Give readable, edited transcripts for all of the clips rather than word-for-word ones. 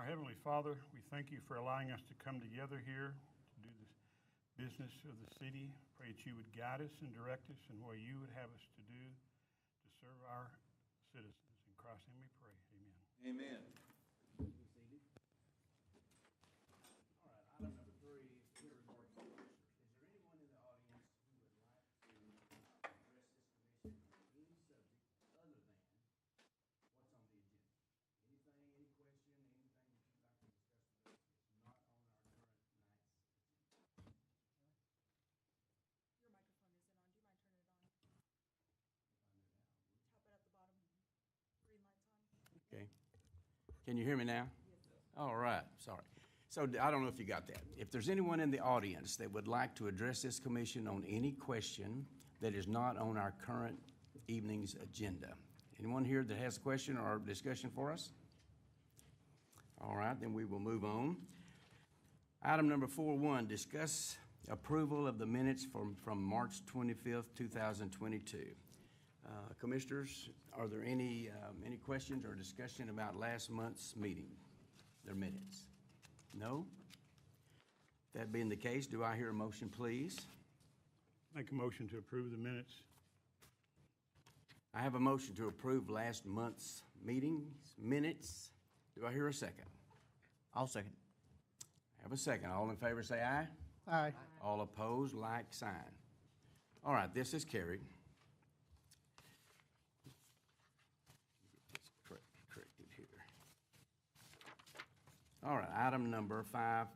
Heavenly Father, we thank you for allowing us to come together here to do this business of the city. Pray that you would guide us and direct us in what you would have us to do to serve our citizens. In Christ's name we pray. Amen. Amen. All right, item number 3 is clear remarks from commissioners. Is there anyone in the audience who would like to address this commission on any subject other than what's on the agenda? Anything, any question, anything that you'd like to discuss with us that's not on our current night's agenda? Your microphone isn't on. Do you mind turning it on? Tap it at the bottom. Green light's on. Okay. Can you hear me now? All right, sorry. So I don't know if you got that. If there's anyone in the audience that would like to address this commission on any question that is not on our current evening's agenda. Anyone here that has a question or discussion for us? All right, then we will move on. Item number 4.1, discuss approval of the minutes from March 25th, 2022. Commissioners, are there any questions or discussion about last month's meeting, their minutes? No? That being the case, do I hear a motion, please? Make a motion to approve the minutes. I have a motion to approve last month's meeting's minutes. Do I hear a second? I'll second. I have a second. All in favor say aye. Aye. All opposed, like sign. All right, this is carried. Get this corrected here. All right, item number 5.1.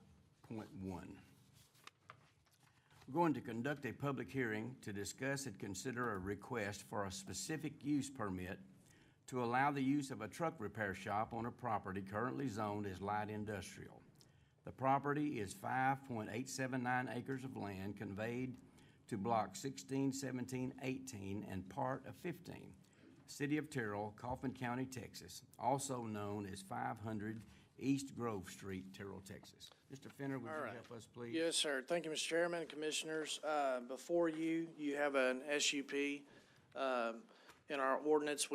We're going to conduct a public hearing to discuss and consider a request for a specific use permit to allow the use of a truck repair shop on a property currently zoned as light industrial. The property is 5.879 acres of land conveyed to block 16, 17, 18, and part of 15, City of Terrell, Kaufman County, Texas, also known as 500 East Grove Street, Terrell, Texas. Mr. Fenner, would you help us, please? Yes, sir. Thank you, Mr. Chairman and Commissioners. Before you have an SUP. In our ordinance,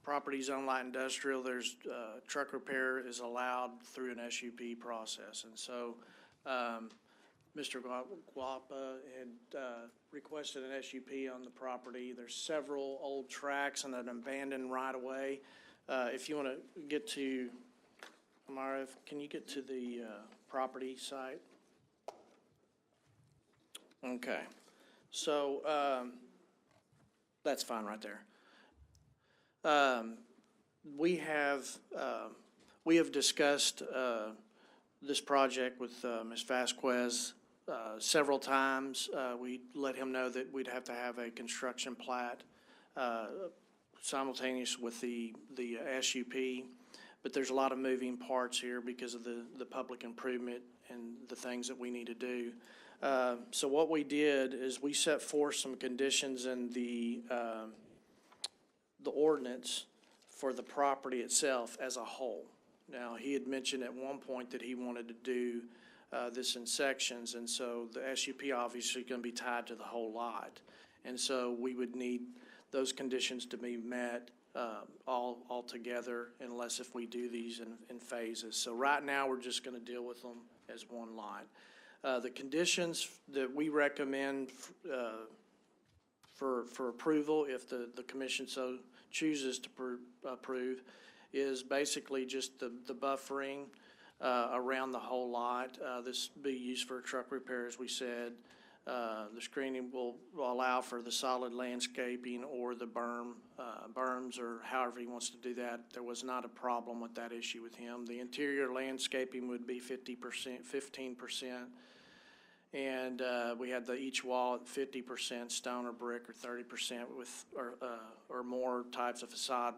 property zone light industrial, there's truck repair is allowed through an SUP process. And so Mr. Guapa had requested an SUP on the property. There's several old tracks and an abandoned right-of-way. If you want to get to, Amara, can you get to the property site? Okay. So that's fine right there. We have discussed this project with Ms. Vasquez several times. We let him know that we'd have to have a construction plat simultaneous with the SUP, but there's a lot of moving parts here because of the public improvement and the things that we need to do. So what we did is we set forth some conditions in the ordinance for the property itself as a whole. Now, he had mentioned at one point that he wanted to do this in sections, and so the SUP obviously going to be tied to the whole lot. And so we would need those conditions to be met all together, unless if we do these in phases. So right now, we're just going to deal with them as one lot. The conditions that we recommend for approval, if the commission so chooses to approve, is basically just the buffering around the whole lot. This will be used for truck repair, as we said. The screening will allow for the solid landscaping or the berms, or however he wants to do that. There was not a problem with that issue with him. The interior landscaping would be 50%, 15%. And we had each wall at 50% stone or brick, or 30% with or more types of facade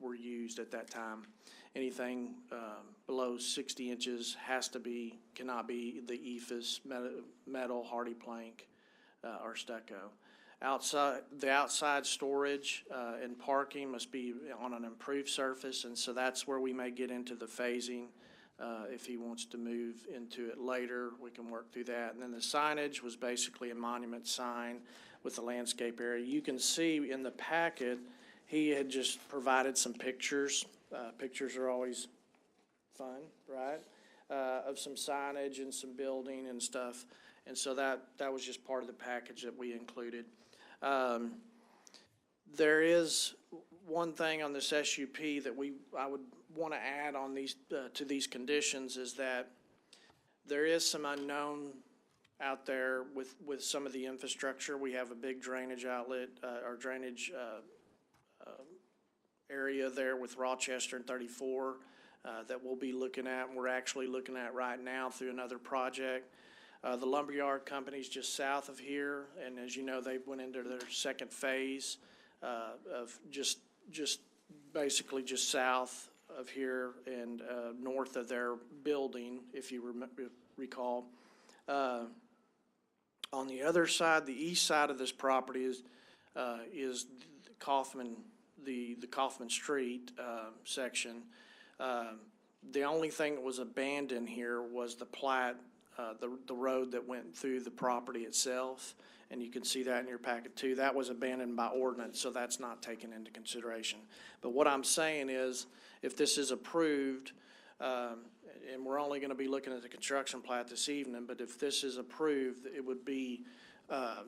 were used at that time. Anything below 60 inches cannot be the EFS metal, hardy plank, or stucco. The outside storage and parking must be on an improved surface, and so that's where we may get into the phasing. If he wants to move into it later, we can work through that. And then the signage was basically a monument sign with the landscape area. You can see in the packet, he had just provided some pictures. Pictures are always fund, right? Of some signage and some building and stuff. And so that was just part of the package that we included. There is one thing on this SUP that I would want to add on these, to these conditions, is that there is some unknown out there with some of the infrastructure. We have a big drainage outlet, or drainage area there with Rochester and 34 that we'll be looking at, and we're actually looking at right now through another project. The lumberyard company's just south of here, and as you know, they went into their second phase of just basically just south of here and north of their building, if you recall. On the other side, the east side of this property is Kaufman, the Kaufman Street section. The only thing that was abandoned here was the plat, the road that went through the property itself, and you can see that in your packet too. That was abandoned by ordinance, so that's not taken into consideration. But what I'm saying is, if this is approved, and we're only going to be looking at the construction plat this evening, but if this is approved, it would be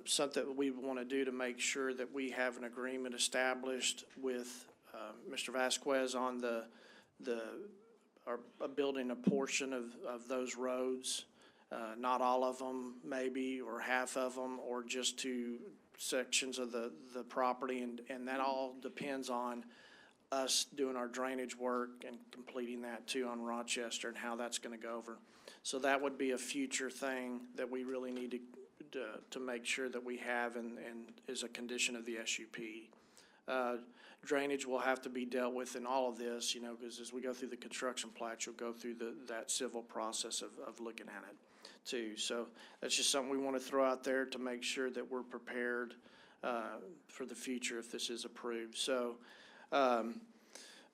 something that we want to do to make sure that we have an agreement established with Mr. Vasquez on building a portion of those roads, not all of them maybe, or half of them, or just two sections of the property, and that all depends on us doing our drainage work and completing that too on Rochester and how that's going to go over. So that would be a future thing that we really need to make sure that we have and is a condition of the SUP. Drainage will have to be dealt with in all of this, you know, because as we go through the construction plat, you'll go through that civil process of looking at it too. So that's just something we want to throw out there to make sure that we're prepared for the future if this is approved. So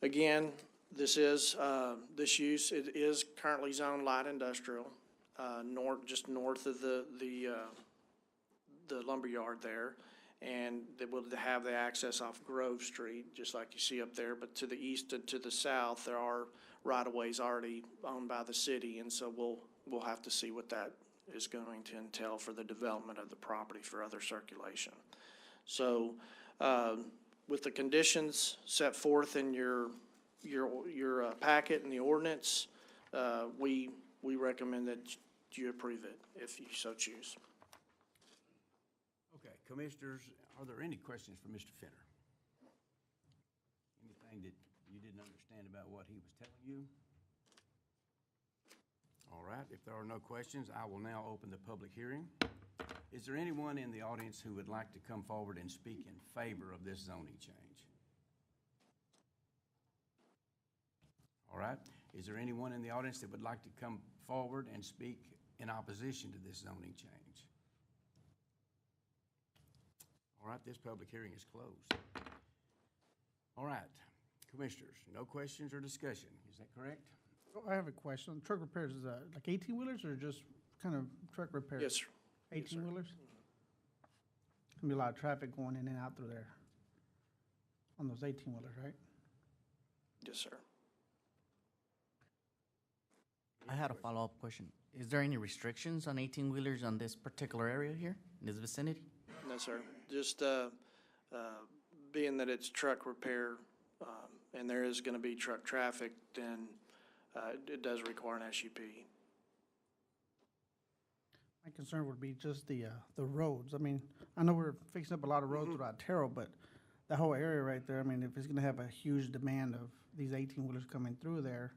again, this use, it is currently zoned light industrial, just north of the lumberyard there. And they will have the access off Grove Street, just like you see up there. But to the east and to the south, there are right-of-ways already owned by the city, and so we'll have to see what that is going to entail for the development of the property for other circulation. So, with the conditions set forth in your packet and the ordinance, we recommend that you approve it if you so choose. Okay, Commissioners, are there any questions for Mr. Fenner? Anything that you didn't understand about what he was telling you? All right, if there are no questions, I will now open the public hearing. Is there anyone in the audience who would like to come forward and speak in favor of this zoning change? All right, is there anyone in the audience that would like to come forward and speak in opposition to this zoning change? All right, this public hearing is closed. All right, Commissioners, no questions or discussion, is that correct? Oh, I have a question. Truck repairs, is that like 18-wheelers or just kind of truck repairs? Yes, sir. 18-wheelers? Gonna be a lot of traffic going in and out through there on those 18-wheelers, right? Yes, sir. I had a follow-up question. Is there any restrictions on 18-wheelers on this particular area here, in this vicinity? No, sir. Just being that it's truck repair and there is going to be truck traffic, then it does require an SUP. My concern would be just the roads. I mean, I know we're fixing up a lot of roads throughout Terrell, but the whole area right there, I mean, if it's gonna have a huge demand of these 18-wheelers coming through there,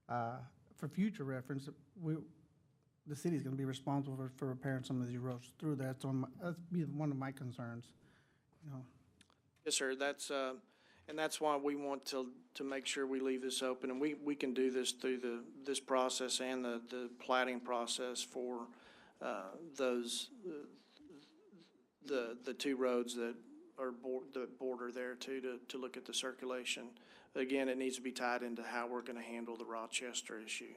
for future reference, the city's gonna be responsible for repairing some of these roads through there. That's be one of my concerns, you know. Yes, sir. That's and that's why we want to make sure we leave this open, and we can do this through this process and the platting process for those the two roads that are that border there too, to look at the circulation. Again, it needs to be tied into how we're going to handle the Rochester issue.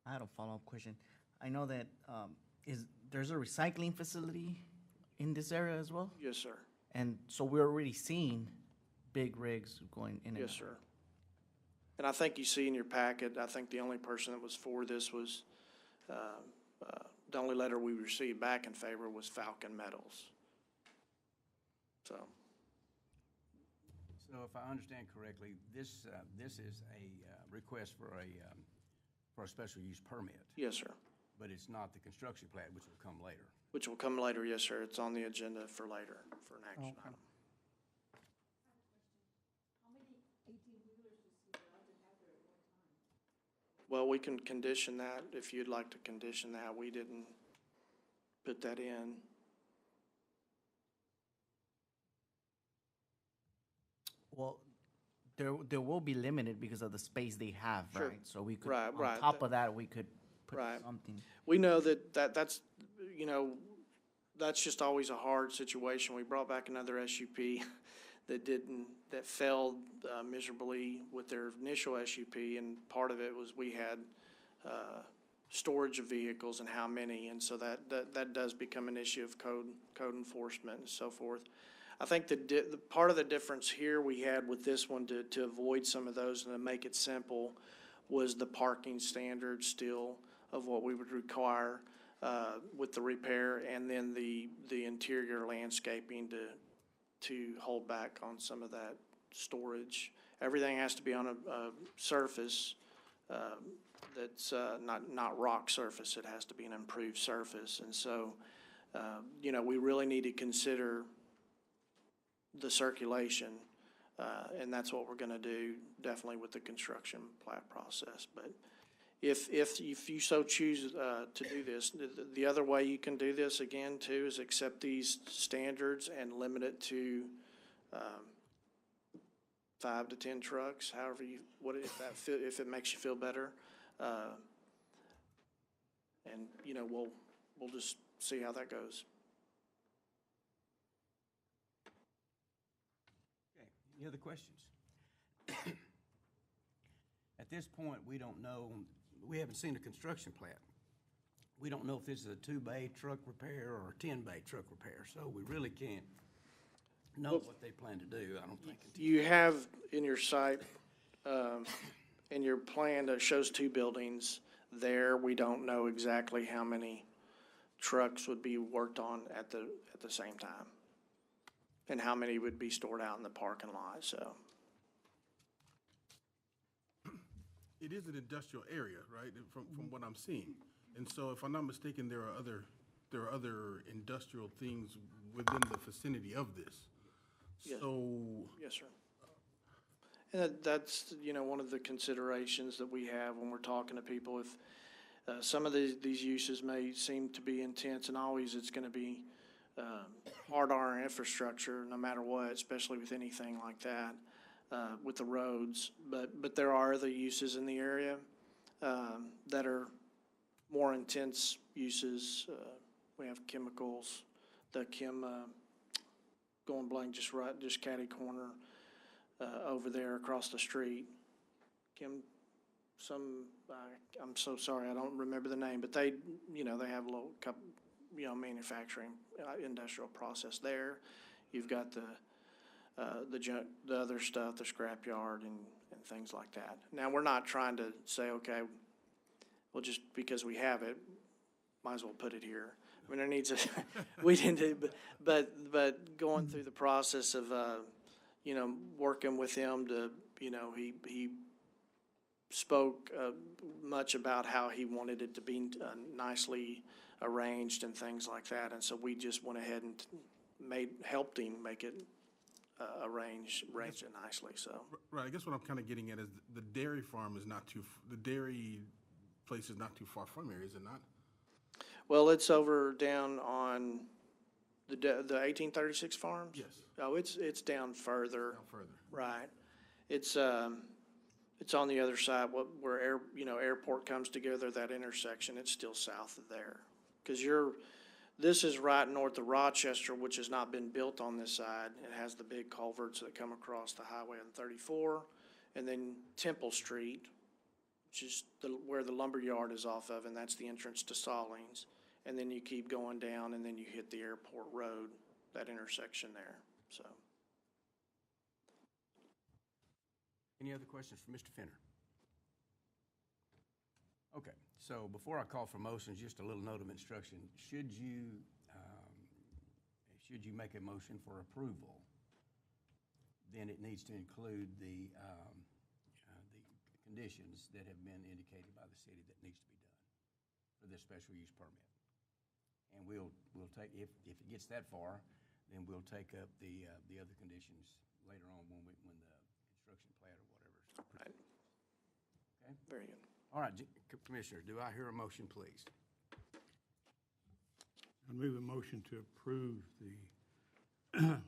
I had a follow-up question. I know that there's a recycling facility in this area as well? Yes, sir. And so we're already seeing big rigs going in and out. Yes, sir. And I think you see in your packet, I think the only person that was for this was, the only letter we received back in favor was Falcon Metals. So, So if I understand correctly, this is a request for a special use permit, yes, sir. but it's not the construction plat, which will come later. Which will come later, yes, sir. It's on the agenda for later, for an action Okay. item. Well, we can condition that, if you'd like to condition that. We didn't put that in. Well, there will be limited because of the space they have, Sure. right? So we could, Right, right. on top of that, we could put Right. something. We know that's, you know, that's just always a hard situation. We brought back another SUP that failed miserably with their initial SUP, and part of it was we had storage of vehicles and how many, and so that does become an issue of code enforcement and so forth. I think the part of the difference here we had with this one to avoid some of those and to make it simple was the parking standard still of what we would require with the repair, and then the interior landscaping to hold back on some of that storage. Everything has to be on a surface that's not rock surface. It has to be an improved surface. And so, you know, we really need to consider the circulation, and that's what we're going to do definitely with the construction plat process. But if you so choose to do this, the other way you can do this again too is accept these standards and limit it to 5 to 10 trucks, however if it makes you feel better, and you know we'll just see how that goes. Okay, any other questions? At this point, we don't know, we haven't seen a construction plat. We don't know if this is a 2-bay truck repair or a 10-bay truck repair, so we really can't know what they plan to do, I don't think. You have in your site, in your plan that shows 2 buildings there, we don't know exactly how many trucks would be worked on at the same time, and how many would be stored out in the parking lot, so. It is an industrial area, right, from what I'm seeing. And so if I'm not mistaken, there are other industrial things within the vicinity of this. Yes. So, Yes, sir. And that's, you know, one of the considerations that we have when we're talking to people. If some of these uses may seem to be intense, and always it's going to be hard on our infrastructure, no matter what, especially with anything like that, with the roads. But there are other uses in the area that are more intense uses. We have chemicals, going blank, just catty corner over there across the street. I'm so sorry, I don't remember the name, but they have a little couple, manufacturing industrial process there. You've got the other stuff, the scrapyard and things like that. Now, we're not trying to say, okay, well, just because we have it, might as well put it here. I mean, there needs we didn't do, but going through the process of, working with him to, he spoke much about how he wanted it to be nicely arranged and things like that. And so we just went ahead and helped him make it arrange it nicely, so. right, I guess what I'm kind of getting at is the dairy farm is the dairy place is not too far from here, is it not? Well, it's over down on the 1836 farms? Yes. Oh, it's down further. Down further. Right. It's on the other side, where airport comes together, that intersection, it's still south of there. Because this is right north of Rochester, which has not been built on this side. It has the big culverts that come across the highway on 34, and then Temple Street, which is where the lumber yard is off of, and that's the entrance to Stallings. And then you keep going down, and then you hit the airport road, that intersection there, so. Any other questions for Mr. Fenner? So before I call for motions, just a little note of instruction. Should you make a motion for approval, then it needs to include the conditions that have been indicated by the city that needs to be done for this special use permit. And we'll take, if it gets that far, then we'll take up the other conditions later on when the construction plat or whatever is Right. Okay? Very good. All right, Commissioner, do I hear a motion, please? I move a motion to approve the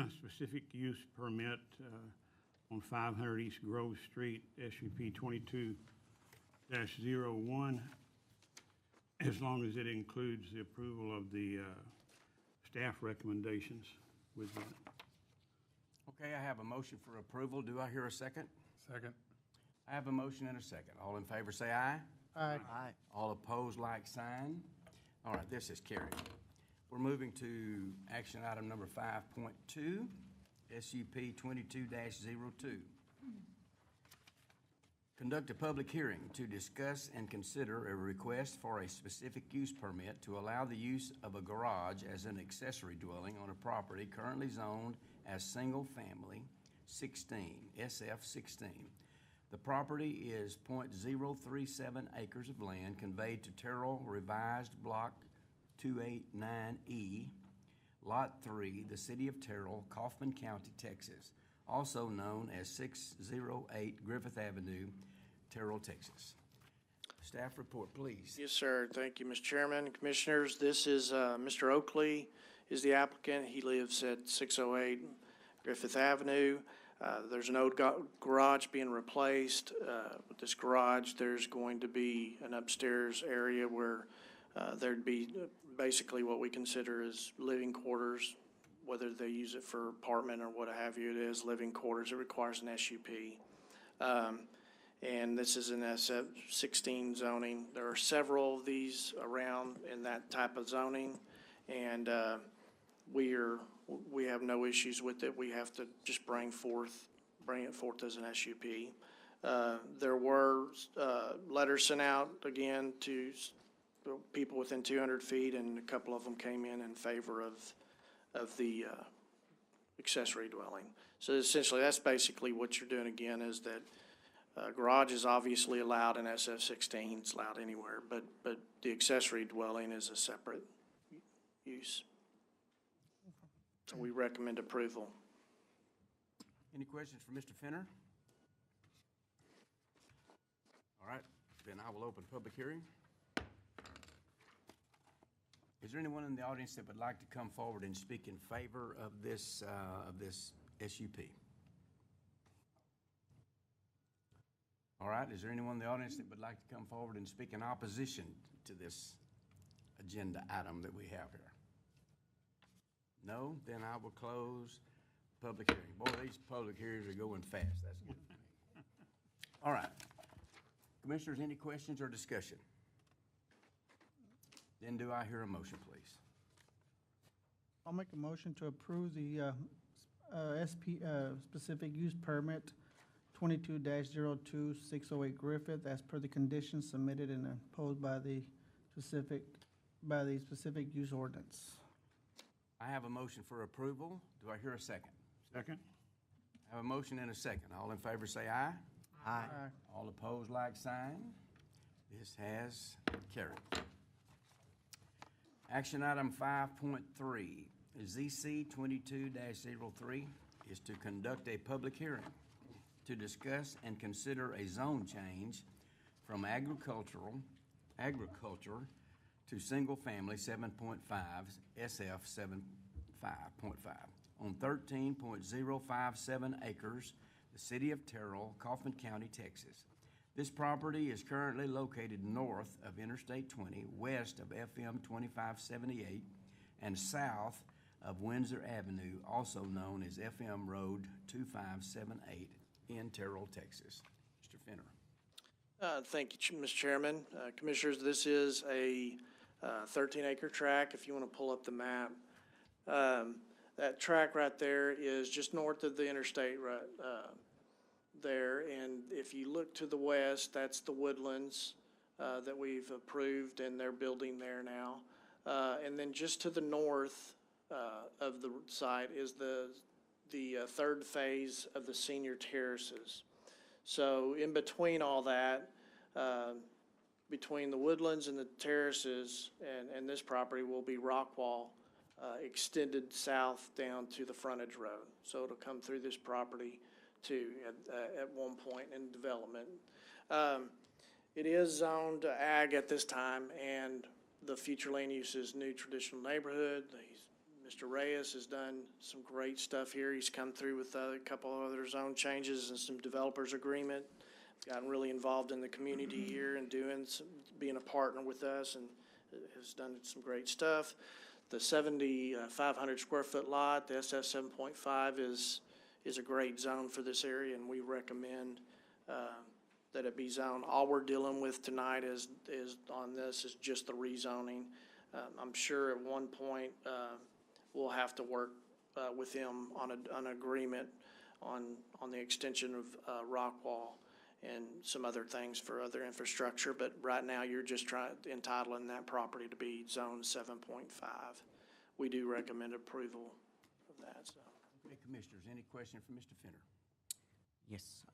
specific use permit on 500 East Grove Street, SUP 22-01, as long as it includes the approval of the staff recommendations with that. Okay, I have a motion for approval. Do I hear a second? Second. I have a motion and a second. All in favor say aye. Aye. Aye. All opposed, like sign. All right, this is carried. We're moving to action item number 5.2, SUP 22-02. Conduct a public hearing to discuss and consider a request for a specific use permit to allow the use of a garage as an accessory dwelling on a property currently zoned as single-family 16, SF 16. The property is .037 acres of land conveyed to Terrell Revised Block 289E, Lot 3, the City of Terrell, Kaufman County, Texas, also known as 608 Griffith Avenue, Terrell, Texas. Staff report, please. Yes, sir. Thank you, Mr. Chairman. Commissioners, this is Mr. Oakley is the applicant. He lives at 608 Griffith Avenue. There's an old garage being replaced. With this garage, there's going to be an upstairs area where there'd be basically what we consider as living quarters, whether they use it for apartment or what have you. It is living quarters. It requires an SUP. And this is an SF 16 zoning. There are several of these around in that type of zoning, and we have no issues with it. We have to just bring it forth as an SUP. There were letters sent out again to people within 200 feet, and a couple of them came in favor of the accessory dwelling. So essentially, that's basically what you're doing again, is that garage is obviously allowed in SF 16, it's allowed anywhere, but the accessory dwelling is a separate use. So we recommend approval. Any questions for Mr. Fenner? All right, then I will open public hearing. Is there anyone in the audience that would like to come forward and speak in favor of this SUP? All right, is there anyone in the audience that would like to come forward and speak in opposition to this agenda item that we have here? No? Then I will close public hearing. Boy, these public hearings are going fast. That's good for me. All right. Commissioners, any questions or discussion? Then do I hear a motion, please? I'll make a motion to approve the specific use permit 22-02 608 Griffith as per the conditions submitted and imposed by the specific use ordinance. I have a motion for approval. Do I hear a second? Second. I have a motion and a second. All in favor say aye. Aye. All opposed, like sign. This has carried. Action item 5.3, ZC 22-03 is to conduct a public hearing to discuss and consider a zone change from agriculture to single-family 7.5 SF 7.5 on 13.057 acres, the City of Terrell, Kaufman County, Texas. This property is currently located north of Interstate 20, west of FM 2578, and south of Windsor Avenue, also known as FM Road 2578 in Terrell, Texas. Mr. Fenner. Thank you, Mr. Chairman. Commissioners, this is a 13-acre tract. If you want to pull up the map, that tract right there is just north of the interstate, there, and if you look to the west, that's the woodlands that we've approved, and they're building there now. And then just to the north of the site is the third phase of the senior terraces. So in between all that, between the woodlands and the terraces and this property will be rock wall extended south down to the frontage road. So it'll come through this property too at one point in development. It is zoned ag at this time, and the future land use is new traditional neighborhood. Mr. Reyes has done some great stuff here. He's come through with a couple of other zone changes and some developers agreement. Gotten really involved in the community here and being a partner with us, and has done some great stuff. The 7,500 square foot lot, the SF 7.5 is a great zone for this area, and we recommend that it be zoned. All we're dealing with tonight is on this is just the rezoning. I'm sure at one point we'll have to work with him on an agreement on the extension of Rockwall and some other things for other infrastructure, but right now you're just entitling that property to be zone 7.5. We do recommend approval of that, so. Okay, Commissioners, any question for Mr. Fenner? Yes.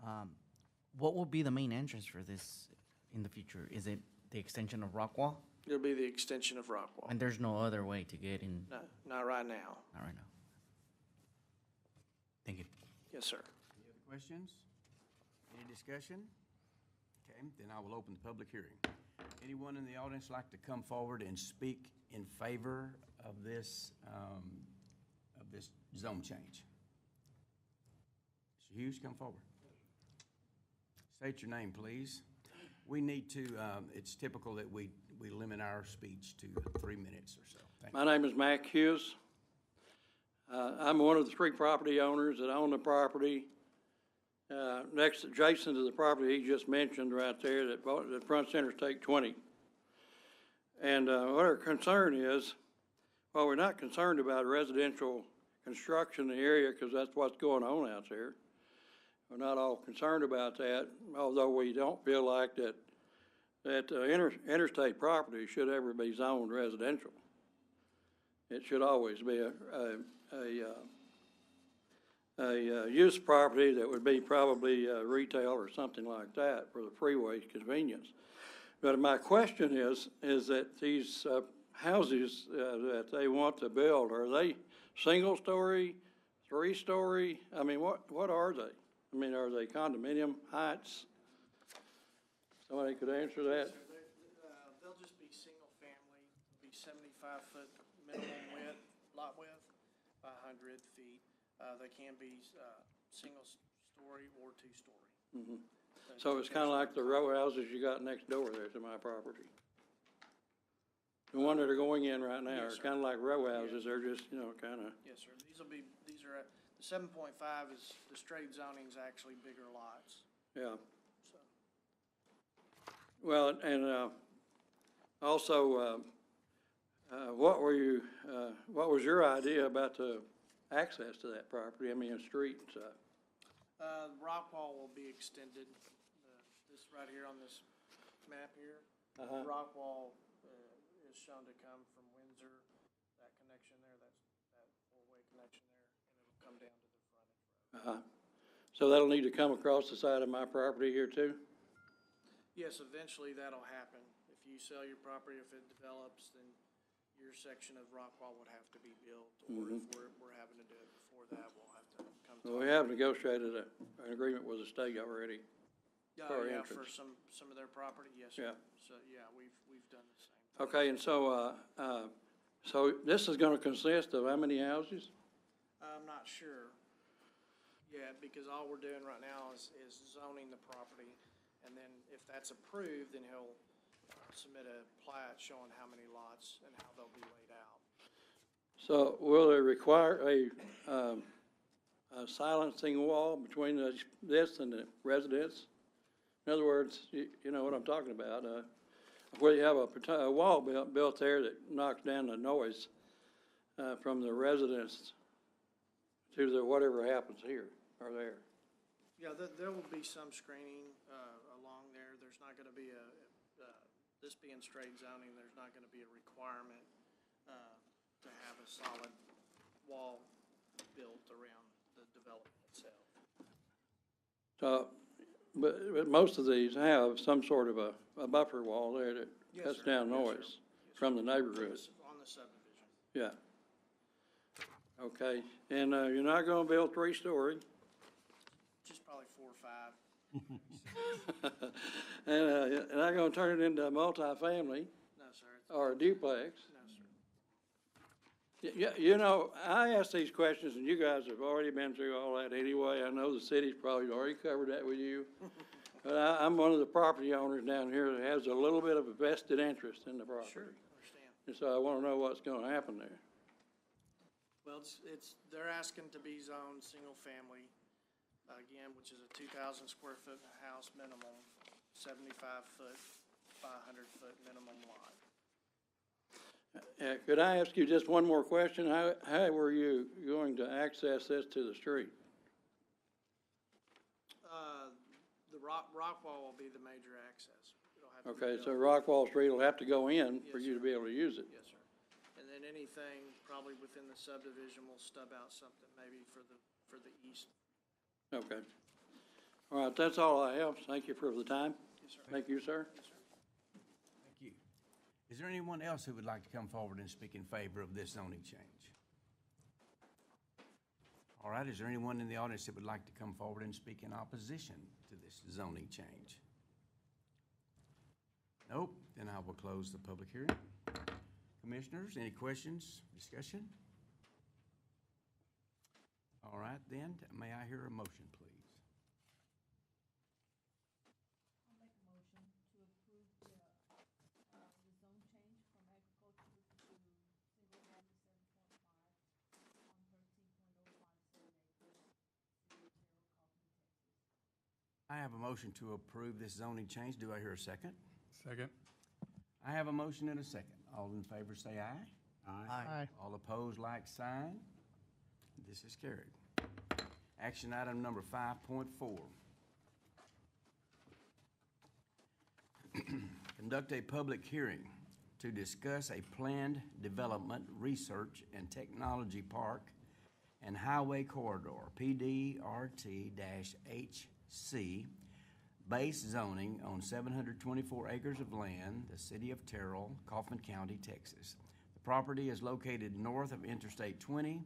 What will be the main entrance for this in the future? Is it the extension of Rockwall? It'll be the extension of Rockwall. And there's no other way to get in? No, not right now. Not right now. Thank you. Yes, sir. Any other questions? Any discussion? Okay, then I will open the public hearing. Anyone in the audience like to come forward and speak in favor of this zone change? Mr. Hughes, come forward. State your name, please. We need to, it's typical that we limit our speech to 3 minutes or so. Thank you. My name is Mac Hughes. I'm one of the 3 property owners that own the property next adjacent to the property he just mentioned right there that fronts Interstate 20. And what our concern is, well, we're not concerned about residential construction in the area because that's what's going on out there. We're not all concerned about that, although we don't feel like that interstate property should ever be zoned residential. It should always be a use property that would be probably retail or something like that for the freeway convenience. But my question is that these houses that they want to build, are they single-story, 3-story? I mean, what are they? I mean, are they condominium heights? Somebody could answer that? They'll just be single family, be 75-foot minimum width, lot width, by 100 feet. They can be single story or 2-story. Mm-hmm. So it's kind of like the row houses you got next door there to my property. The one that are going in right now are kind of like row houses. They're just, kind of. Yes, sir. These are at, the 7.5 is, the straight zoning is actually bigger lots. Yeah. So. Well, and also, what was your idea about the access to that property? I mean, a street and stuff. The rock wall will be extended. This right here on this map here, the rock wall is shown to come from Windsor. That connection there, that 4-way connection there, and it'll come down to the frontage road. So that'll need to come across the side of my property here too? Yes, eventually that'll happen. If you sell your property, if it develops, then your section of rock wall would have to be built. Or if we're having to do it before that, we'll have to come to. Well, we have negotiated an agreement with the state already. Yeah, for some of their property, yes, sir. Yeah. So, yeah, we've done the same. Okay, and so this is gonna consist of how many houses? I'm not sure yet, because all we're doing right now is zoning the property. And then if that's approved, then he'll submit a plat showing how many lots and how they'll be laid out. So will it require a silencing wall between this and the residence? In other words, you know what I'm talking about, where you have a wall built there that knocks down the noise from the residence to the whatever happens here or there. Yeah, there will be some screening, along there. There's not gonna be this being straight zoning, there's not gonna be a requirement, to have a solid wall built around the development itself. So, but most of these have some sort of a buffer wall there that Yes, cuts sir. down Yes, sir. noise from the neighborhood. On the subdivision. Yeah. Okay, and, you're not gonna build three-story, Just probably 4 or 5. and, you're not gonna turn it into a multifamily No, sir. or a duplex. No, sir. Yeah, you know, I ask these questions, and you guys have already been through all that anyway. I know the city's probably already covered that with you. But I'm one of the property owners down here that has a little bit of a vested interest in the property. Sure, understand. And so I wanna know what's gonna happen there. Well, they're asking to be zoned single-family, again, which is a 2,000 square foot house minimum, 75 foot by 100 foot minimum lot. Could I ask you just one more question? How were you going to access this to the street? The rock wall will be the major access. It'll have to be Okay, so built. Rockwall Street will have to go in for Yes, you to sir. be able to use it. Yes, sir. And then anything probably within the subdivision will stub out something maybe for the east. Okay. All right, that's all I have. Thank you for the time. Yes, sir. Thank you, sir. Yes, sir. Thank you. Is there anyone else who would like to come forward and speak in favor of this zoning change? All right, is there anyone in the audience that would like to come forward and speak in opposition to this zoning change? Nope, then I will close the public hearing. Commissioners, any questions, discussion? All right, then, may I hear a motion, please? I'll make a motion to approve the zone change from agriculture to single-family 7.5 on 13.057 acres, city of Terrell, Kaufman, Texas. I have a motion to approve this zoning change. Do I hear a second? Second. I have a motion and a second. All in favor say aye. Aye. All opposed, like sign. This is carried. Action item number 5.4. Conduct a public hearing to discuss a planned development, research, and technology park and highway corridor, PDRT-HC, base zoning on 724 acres of land, the city of Terrell, Kaufman County, Texas. The property is located north of Interstate 20,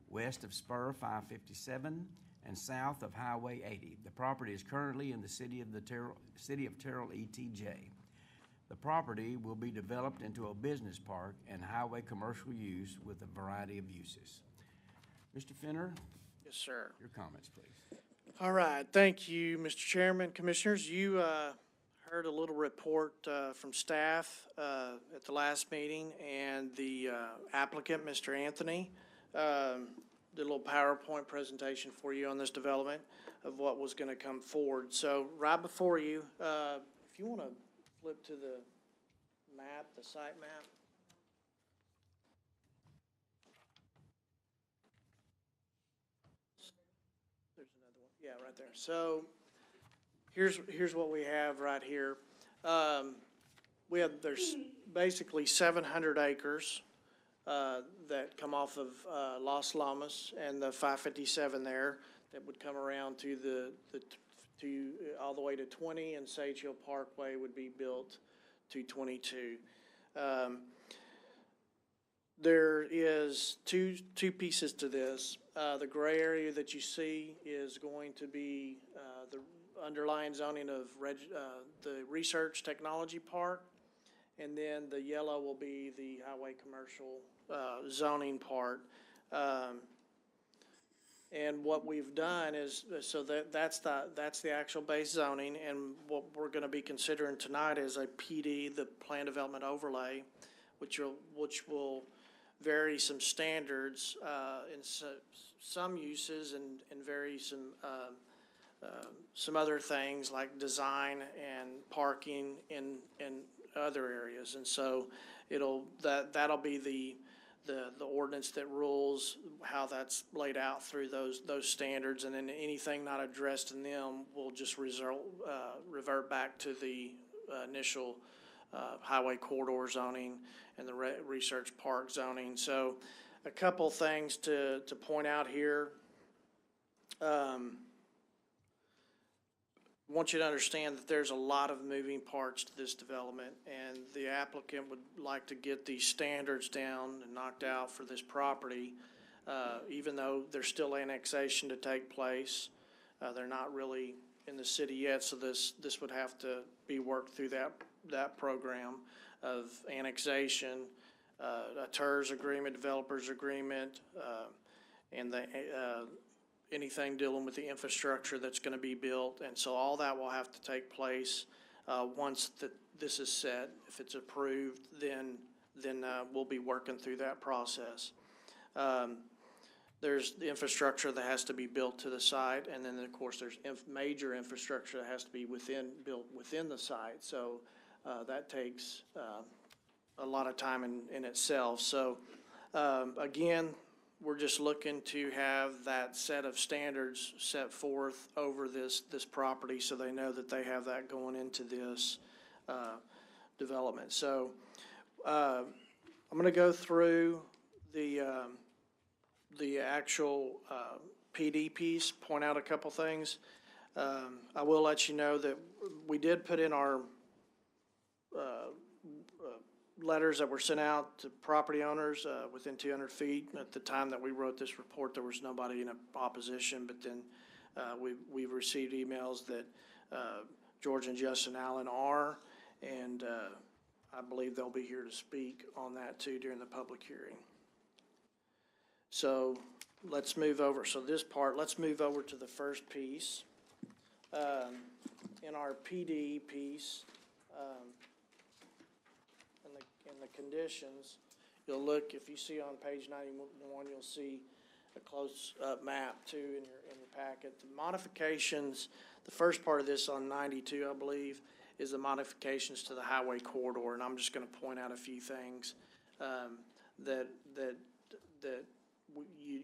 west of Spur 557, and south of Highway 80. The property is currently in the city of Terrell ETJ. The property will be developed into a business park and highway commercial use with a variety of uses. Mr. Fenner, Yes, sir. your comments, please. All right, thank you, Mr. Chairman, Commissioners. You heard a little report from staff at the last meeting, and the applicant, Mr. Anthony, did a little PowerPoint presentation for you on this development of what was going to come forward. So right before you, if you want to flip to the map, the site map. There's another one. Yeah, right there. So here's what we have right here. There's basically 700 acres that come off of Los Lamas and the 557 there that would come around to all the way to 20, and Sage Hill Parkway would be built to 22. There is two pieces to this. The gray area that you see is going to be the underlying zoning of the Research Technology Park, and then the yellow will be the highway commercial zoning part. And what we've done is, so that's the actual base zoning, and what we're going to be considering tonight is a PD, the Plan Development Overlay, which will vary some standards in some uses and vary some other things like design and parking in other areas. And so that'll be the ordinance that rules, how that's laid out through those standards, and then anything not addressed in them will just revert back to the initial highway corridor zoning and the research park zoning. So a couple things to point out here. I want you to understand that there's a lot of moving parts to this development, and the applicant would like to get these standards down and knocked out for this property, even though there's still annexation to take place. They're not really in the city yet, so this would have to be worked through that program of annexation, a TERS agreement, developers agreement, and the anything dealing with the infrastructure that's going to be built. And so all that will have to take place once this is set. If it's approved, then we'll be working through that process. There's the infrastructure that has to be built to the site, and then, of course, there's major infrastructure that has to be built within the site. So that takes a lot of time in itself. So, again, we're just looking to have that set of standards set forth over this property so they know that they have that going into this development. So I'm going to go through the actual PD piece, point out a couple things. I will let you know that we did put in our letters that were sent out to property owners within 200 feet. At the time that we wrote this report, there was nobody in opposition, but then we've received emails that George and Justin Allen are, and I believe they'll be here to speak on that too during the public hearing. So let's move over. So this part, let's move over to the first piece. In our PD piece, in the conditions, you'll look, if you see on page 91, you'll see a close-up map too in your packet. The modifications, the first part of this on 92, I believe, is the modifications to the highway corridor, and I'm just going to point out a few things that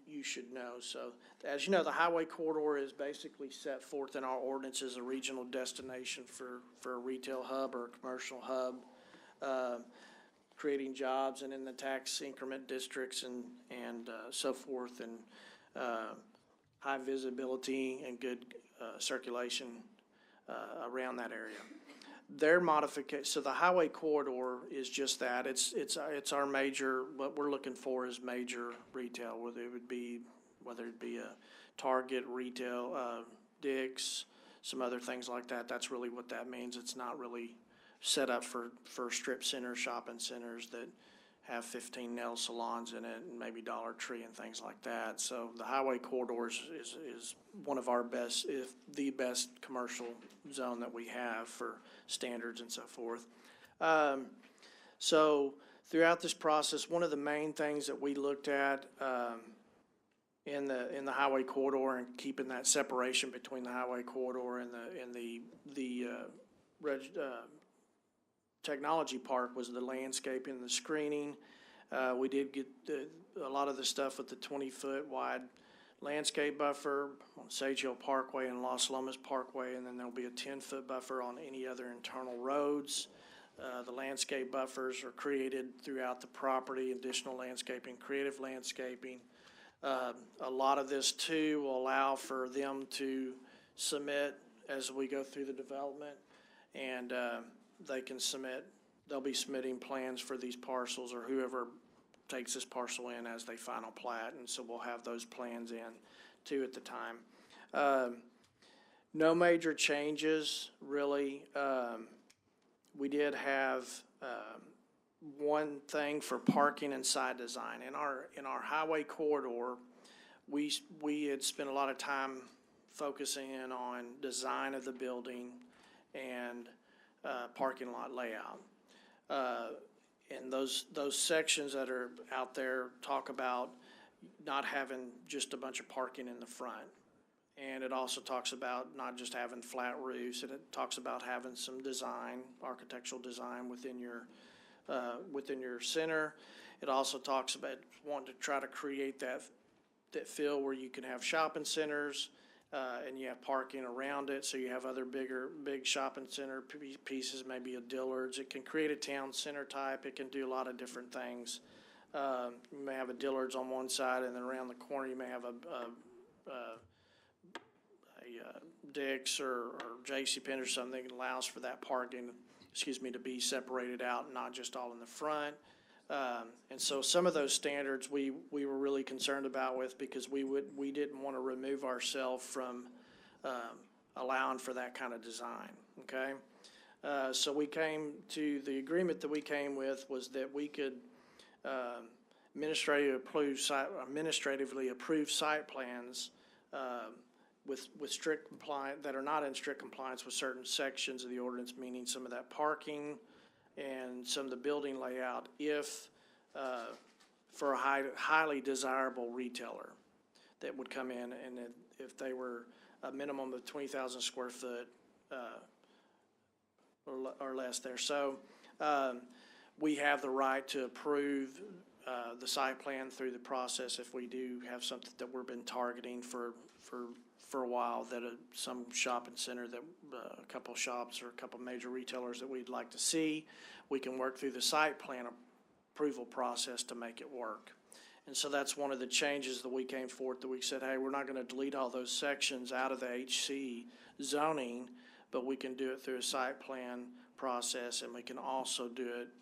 you should know. So, as you know, the highway corridor is basically set forth in our ordinance as a regional destination for a retail hub or a commercial hub, creating jobs and in the tax increment districts and so forth, and high visibility and good circulation around that area. Their modification, so the highway corridor is just that. It's our major. What we're looking for is major retail, whether it be a Target, retail, Dick's, some other things like that. That's really what that means. It's not really set up for strip centers, shopping centers that have 15 nail salons in it, and maybe Dollar Tree and things like that. So the highway corridor is one of our best, if the best commercial zone that we have for standards and so forth. So throughout this process, one of the main things that we looked at in the highway corridor and keeping that separation between the highway corridor and the technology park was the landscaping and the screening. We did get a lot of the stuff with the 20-foot wide landscape buffer on Sage Hill Parkway and Los Lomas Parkway, and then there'll be a 10-foot buffer on any other internal roads. The landscape buffers are created throughout the property, additional landscaping, creative landscaping. A lot of this too will allow for them to submit as we go through the development, and they can submit, they'll be submitting plans for these parcels or whoever takes this parcel in as they final plat, and so we'll have those plans in too at the time. No major changes really. We did have one thing for parking and side design. In our highway corridor, we had spent a lot of time focusing in on design of the building and parking lot layout. And those sections that are out there talk about not having just a bunch of parking in the front. And it also talks about not just having flat roofs, and it talks about having some design, architectural design within your center. It also talks about wanting to try to create that feel where you can have shopping centers, and you have parking around it, so you have other big shopping center pieces, maybe a Dillard's. It can create a town center type. It can do a lot of different things. You may have a Dillard's on one side, and then around the corner you may have a Dick's or JCPenney or something that allows for that parking, to be separated out and not just all in the front. And so some of those standards we were really concerned about because we didn't want to remove ourselves from allowing for that kind of design, okay? So we came to, the agreement that we came with was that we could administratively approve site plans with strict compliance, that are not in strict compliance with certain sections of the ordinance, meaning some of that parking and some of the building layout, if for a highly desirable retailer that would come in, and if they were a minimum of 20,000 square foot or less there. So we have the right to approve the site plan through the process if we do have something that we've been targeting for a while, that some shopping center, that a couple shops or a couple major retailers that we'd like to see. We can work through the site plan approval process to make it work. And so that's one of the changes that we came forth, that we said, hey, we're not going to delete all those sections out of the HC zoning, but we can do it through a site plan process, and we can also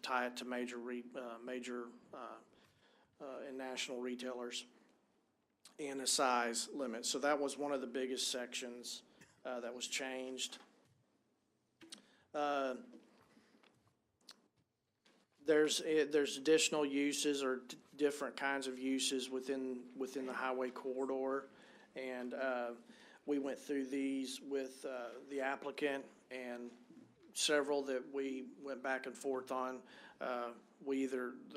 tie it to major and national retailers and a size limit. So that was one of the biggest sections that was changed. There's additional uses or different kinds of uses within the highway corridor, and we went through these with the applicant, and several that we went back and forth on.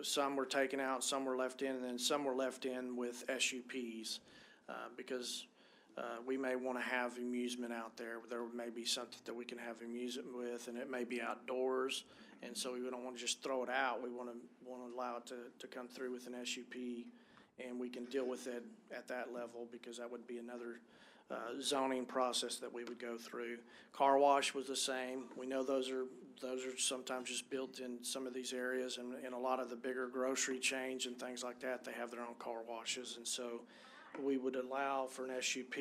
Some were taken out, some were left in, and then some were left in with SUPs because we may want to have amusement out there. There may be something that we can have amusement with, and it may be outdoors, and so we don't want to just throw it out. We want to allow it to come through with an SUP, and we can deal with it at that level, because that would be another zoning process that we would go through. Car wash was the same. We know those are sometimes just built in some of these areas, and in a lot of the bigger grocery chains and things like that, they have their own car washes, and so we would allow for an SUP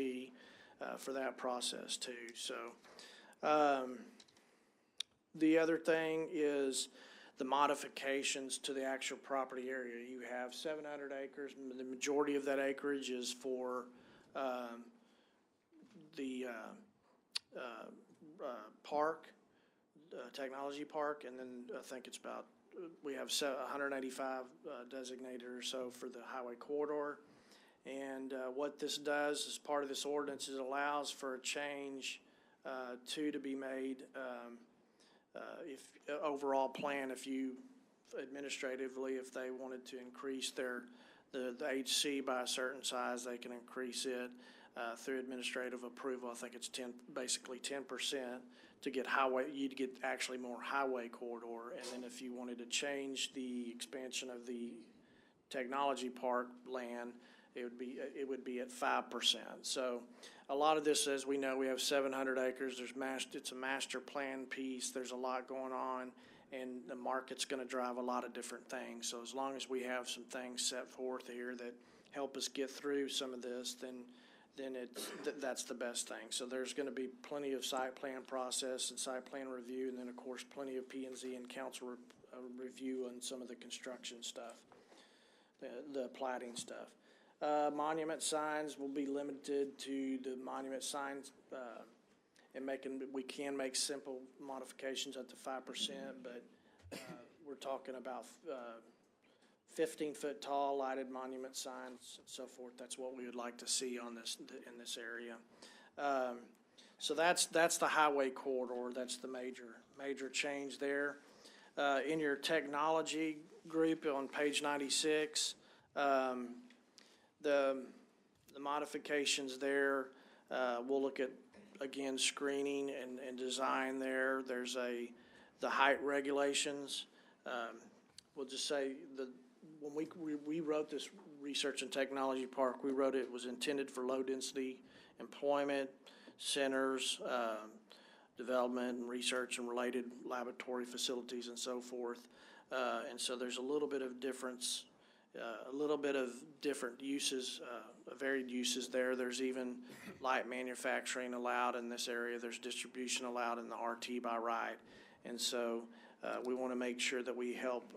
for that process too. So the other thing is the modifications to the actual property area. You have 700 acres. The majority of that acreage is for the park, technology park, and then I think it's about, we have 185 designated or so for the highway corridor. And what this does as part of this ordinance is it allows for a change to be made if overall plan, if you administratively, if they wanted to increase the HC by a certain size, they can increase it through administrative approval. I think it's basically 10% to get highway. You'd get actually more highway corridor, and then if you wanted to change the expansion of the technology park land, it would be at 5%. So a lot of this, as we know, we have 700 acres. It's a master plan piece. There's a lot going on, and the market's going to drive a lot of different things. So as long as we have some things set forth here that help us get through some of this, then that's the best thing. So there's going to be plenty of site plan process and site plan review, and then of course plenty of P&Z and council review on some of the construction stuff, the plating stuff. Monument signs will be limited to the monument signs, and we can make simple modifications up to 5%, but we're talking about 15-foot tall lighted monument signs and so forth. That's what we would like to see in this area. So that's the highway corridor. That's the major change there. In your technology group on page 96, the modifications there, we'll look at, again, screening and design there. There's the height regulations. We'll just say when we wrote this research and technology park, we wrote it was intended for low-density employment centers, development and research and related laboratory facilities and so forth. And so there's a little bit of difference, a little bit of different uses, varied uses there. There's even light manufacturing allowed in this area. There's distribution allowed in the RT by right. And so we want to make sure that we help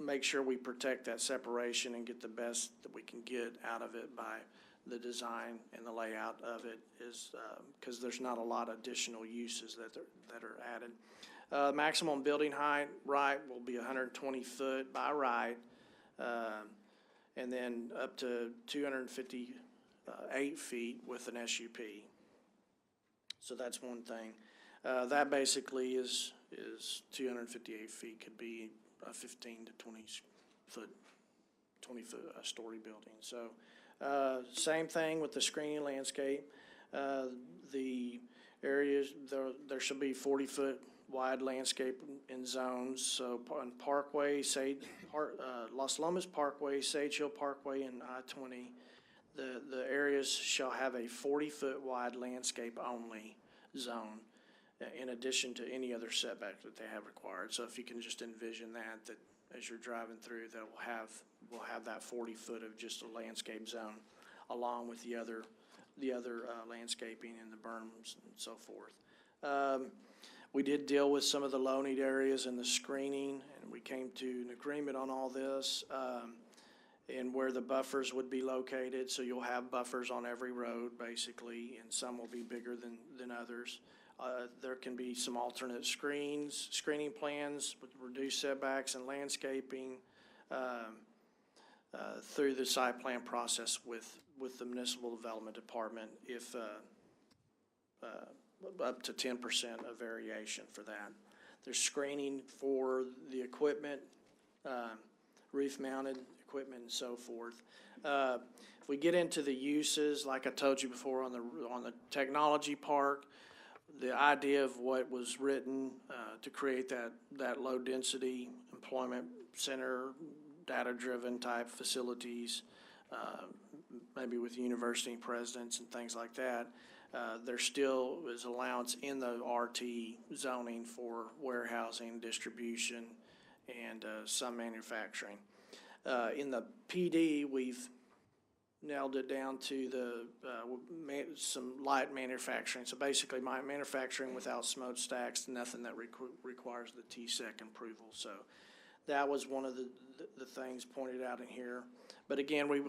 make sure we protect that separation and get the best that we can get out of it by the design and the layout of it, is because there's not a lot of additional uses that are added. Maximum building height, right, will be 120 foot by right, and then up to 258 feet with an SUP. So that's one thing. That basically is 258 feet, could be a 15 to 20 foot story building. So same thing with the screening landscape. The areas, there should be 40-foot wide landscape in zones. So on Parkway, Los Lomas Parkway, Sage Hill Parkway, and I-20, the areas shall have a 40-foot wide landscape only zone, in addition to any other setback that they have required. So if you can just envision that as you're driving through, that we'll have that 40 foot of just a landscape zone, along with the other landscaping and the berms and so forth. We did deal with some of the low need areas in the screening, and we came to an agreement on all this, and where the buffers would be located. So you'll have buffers on every road, basically, and some will be bigger than others. There can be some alternate screening plans with reduced setbacks and landscaping through the site plan process with the Municipal Development Department, if up to 10% of variation for that. There's screening for the equipment, roof-mounted equipment and so forth. If we get into the uses, like I told you before on the technology park, the idea of what was written to create that low-density employment center, data-driven type facilities, maybe with university presidents and things like that, there still is allowance in the RT zoning for warehousing, distribution, and some manufacturing. In the PD, we've nailed it down to some light manufacturing. So basically, manufacturing without smokestacks, nothing that requires the TSEC approval. So that was one of the things pointed out in here. But again, we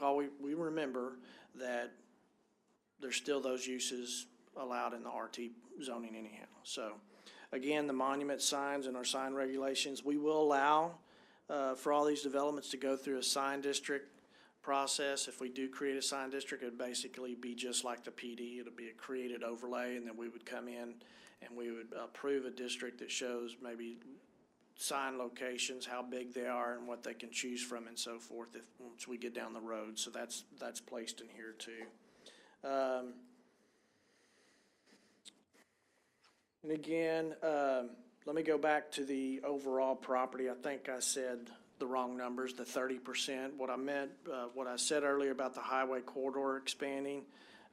remember that there's still those uses allowed in the RT zoning anyhow. So again, the monument signs and our sign regulations, we will allow for all these developments to go through a sign district process. If we do create a sign district, it'd basically be just like the PD. It'll be a created overlay, and then we would come in and we would approve a district that shows maybe sign locations, how big they are, and what they can choose from, and so forth. Once we get down the road, so that's placed in here too. And again, let me go back to the overall property. I think I said the wrong numbers, the 30%. What I meant, what I said earlier about the highway corridor expanding,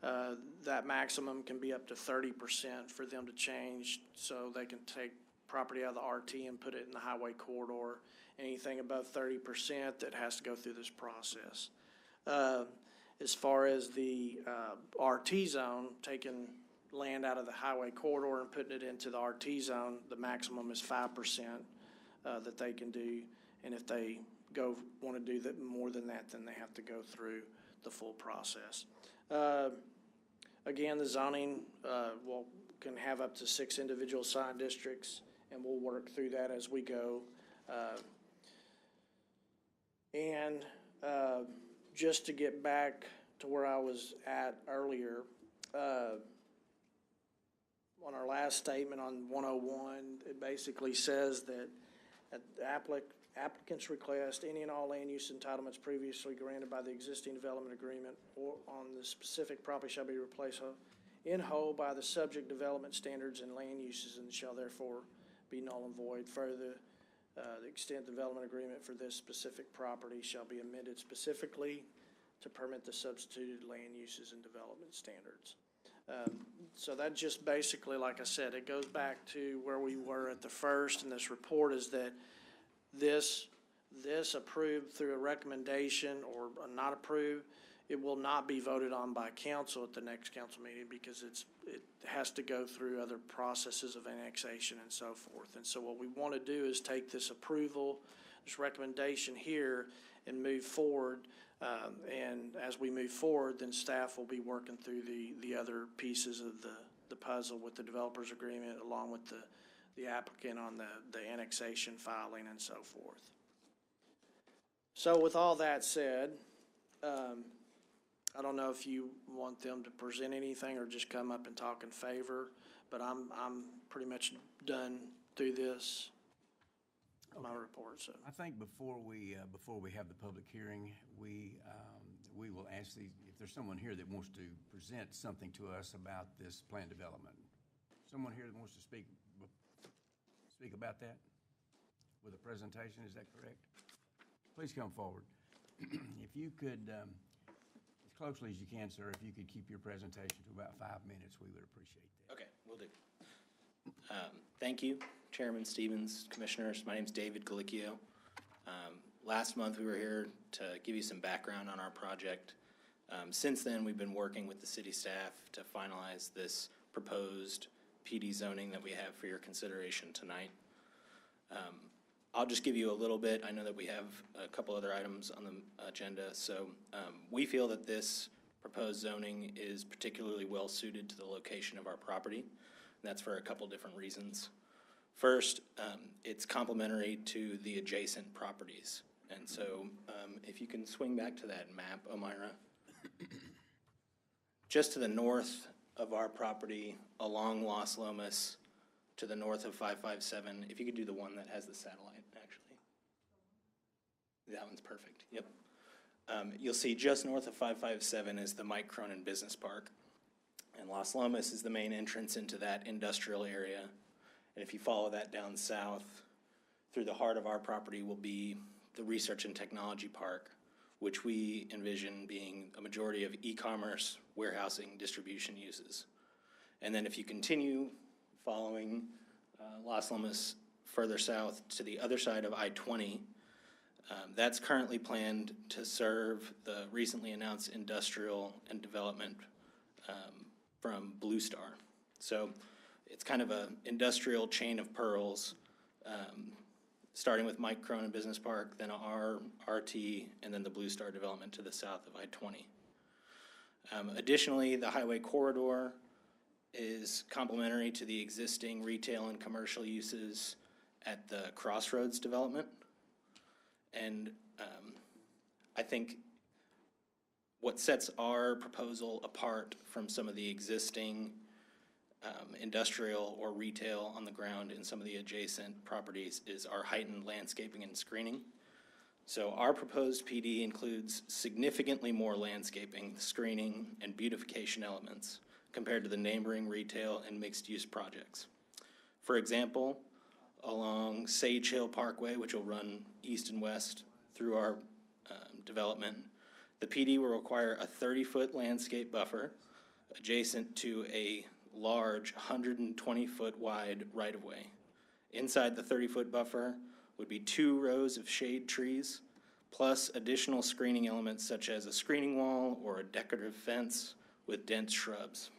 that maximum can be up to 30% for them to change, so they can take property out of the RT and put it in the highway corridor. Anything above 30%, that has to go through this process. As far as the RT zone, taking land out of the highway corridor and putting it into the RT zone, the maximum is 5% that they can do. And if they want to do that more than that, then they have to go through the full process. Again, the zoning can have up to 6 individual sign districts, and we'll work through that as we go. Just to get back to where I was at earlier, on our last statement on 101, it basically says that at the applicant's request, any and all land use entitlements previously granted by the existing development agreement or on the specific property shall be replaced in whole by the subject development standards and land uses, and shall therefore be null and void. Further, The extent development agreement for this specific property shall be amended specifically to permit the substituted land uses and development standards. So that just basically, like I said, it goes back to where we were at the first in this report, is that this approved through a recommendation or not approved, it will not be voted on by council at the next council meeting because it has to go through other processes of annexation and so forth. And so what we want to do is take this approval, this recommendation here, and move forward. And as we move forward, then staff will be working through the other pieces of the puzzle with the developer's agreement, along with the applicant on the annexation filing and so forth. So with all that said, I don't know if you want them to present anything or just come up and talk in favor, but I'm pretty much done through this, my report, so. I think before we have the public hearing, we will ask if there's someone here that wants to present something to us about this plan development. Someone here that wants to speak about that with a presentation, is that correct? Please come forward. If you could, as closely as you can, sir, if you could keep your presentation to about 5 minutes, we would appreciate that. Okay, will do. Thank you, Chairman Stevens, Commissioners. My name's David Galicchio. Last month, we were here to give you some background on our project. Since then, we've been working with the city staff to finalize this proposed PD zoning that we have for your consideration tonight. I'll just give you a little bit. I know that we have a couple other items on the agenda. So we feel that this proposed zoning is particularly well suited to the location of our property. And that's for a couple different reasons. First, it's complementary to the adjacent properties. And so if you can swing back to that map, Omira, just to the north of our property along Las Lomas, to the north of 557, if you could do the one that has the satellite, actually. That one's perfect, yep. You'll see just north of 557 is the Mike Cronin Business Park. And Las Lomas is the main entrance into that industrial area. And if you follow that down south, through the heart of our property will be the Research and Technology Park, which we envision being a majority of e-commerce, warehousing, distribution uses. And then if you continue following Las Lomas further south to the other side of I-20, that's currently planned to serve the recently announced industrial and development from Blue Star. So it's kind of an industrial chain of pearls, starting with Mike Cronin Business Park, then our RT, and then the Blue Star development to the south of I-20. Additionally, the highway corridor is complementary to the existing retail and commercial uses at the Crossroads development. And I think what sets our proposal apart from some of the existing industrial or retail on the ground in some of the adjacent properties is our heightened landscaping and screening. So our proposed PD includes significantly more landscaping, screening, and beautification elements compared to the neighboring retail and mixed-use projects. For example, along Sage Hill Parkway, which will run east and west through our development, the PD will require a 30-foot landscape buffer adjacent to a large 120-foot wide right-of-way. Inside the 30-foot buffer would be 2 rows of shade trees, plus additional screening elements such as a screening wall or a decorative fence with dense shrubs.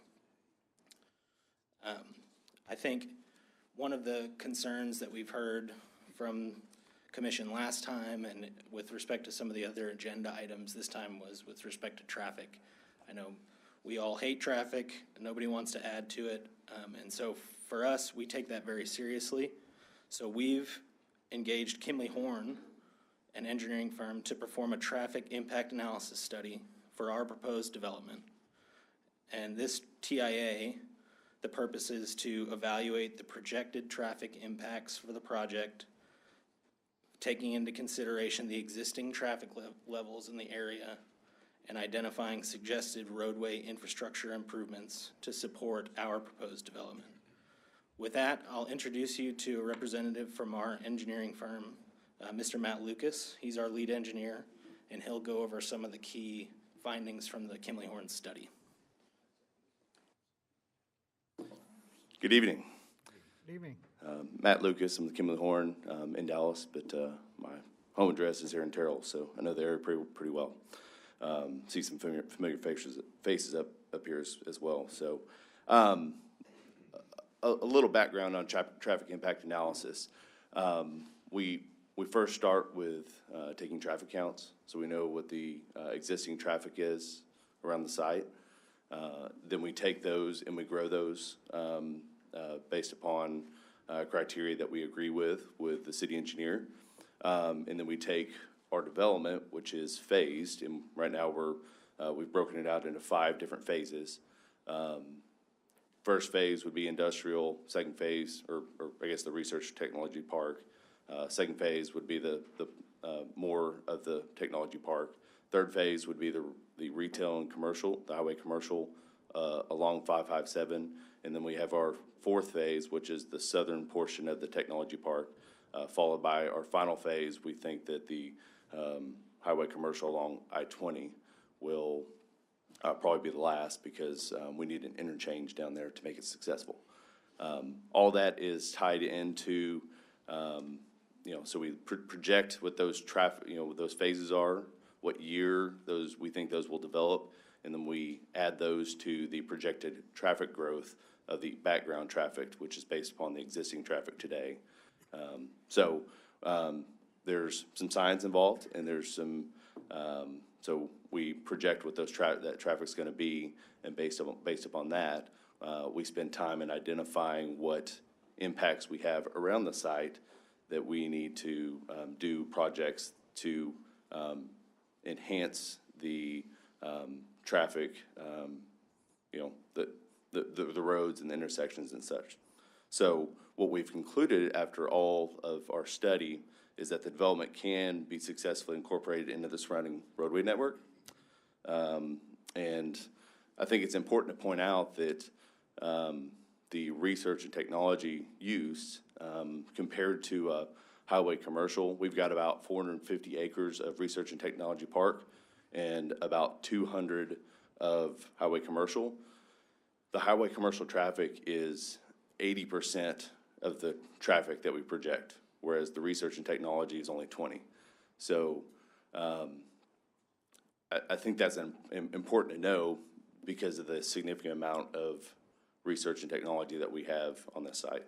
I think one of the concerns that we've heard from Commission last time and with respect to some of the other agenda items this time was with respect to traffic. I know we all hate traffic, nobody wants to add to it, and so for us, we take that very seriously. So we've engaged Kimley Horn, an engineering firm, to perform a traffic impact analysis study for our proposed development. And this TIA, the purpose is to evaluate the projected traffic impacts for the project, taking into consideration the existing traffic levels in the area and identifying suggested roadway infrastructure improvements to support our proposed development. With that, I'll introduce you to a representative from our engineering firm, Mr. Matt Lucas. He's our lead engineer, and he'll go over some of the key findings from the Kimley-Horn study. Good evening. Good evening. Matt Lucas, I'm with Kimley-Horn in Dallas, but my home address is here in Terrell, so I know the area pretty well. See some familiar faces up here as well. So a little background on traffic impact analysis. We first start with taking traffic counts, so we know what the existing traffic is around the site. Then we take those and we grow those based upon criteria that we agree with the city engineer. And then we take our development, which is phased, and right now we've broken it out into 5 different phases. First phase would be industrial, second phase, or I guess the research technology park. Second phase would be the more of the technology park. Third phase would be the retail and commercial, the highway commercial along 557. And then we have our fourth phase, which is the southern portion of the technology park, followed by our final phase. We think that the highway commercial along I-20 will probably be the last because we need an interchange down there to make it successful. All that is tied into, so we project what those what those phases are, what year we think those will develop, and then we add those to the projected traffic growth of the background traffic, which is based upon the existing traffic today. There's some science involved, and there's some, so we project what that traffic's gonna be, and based upon that, we spend time in identifying what impacts we have around the site that we need to do projects to enhance the traffic, the roads and the intersections and such. So what we've concluded after all of our study is that the development can be successfully incorporated into the surrounding roadway network. And I think it's important to point out that the research and technology use compared to highway commercial, we've got about 450 acres of research and technology park and about 200 of highway commercial. The highway commercial traffic is 80% of the traffic that we project, whereas the research and technology is only 20. So I think that's important to know because of the significant amount of research and technology that we have on this site.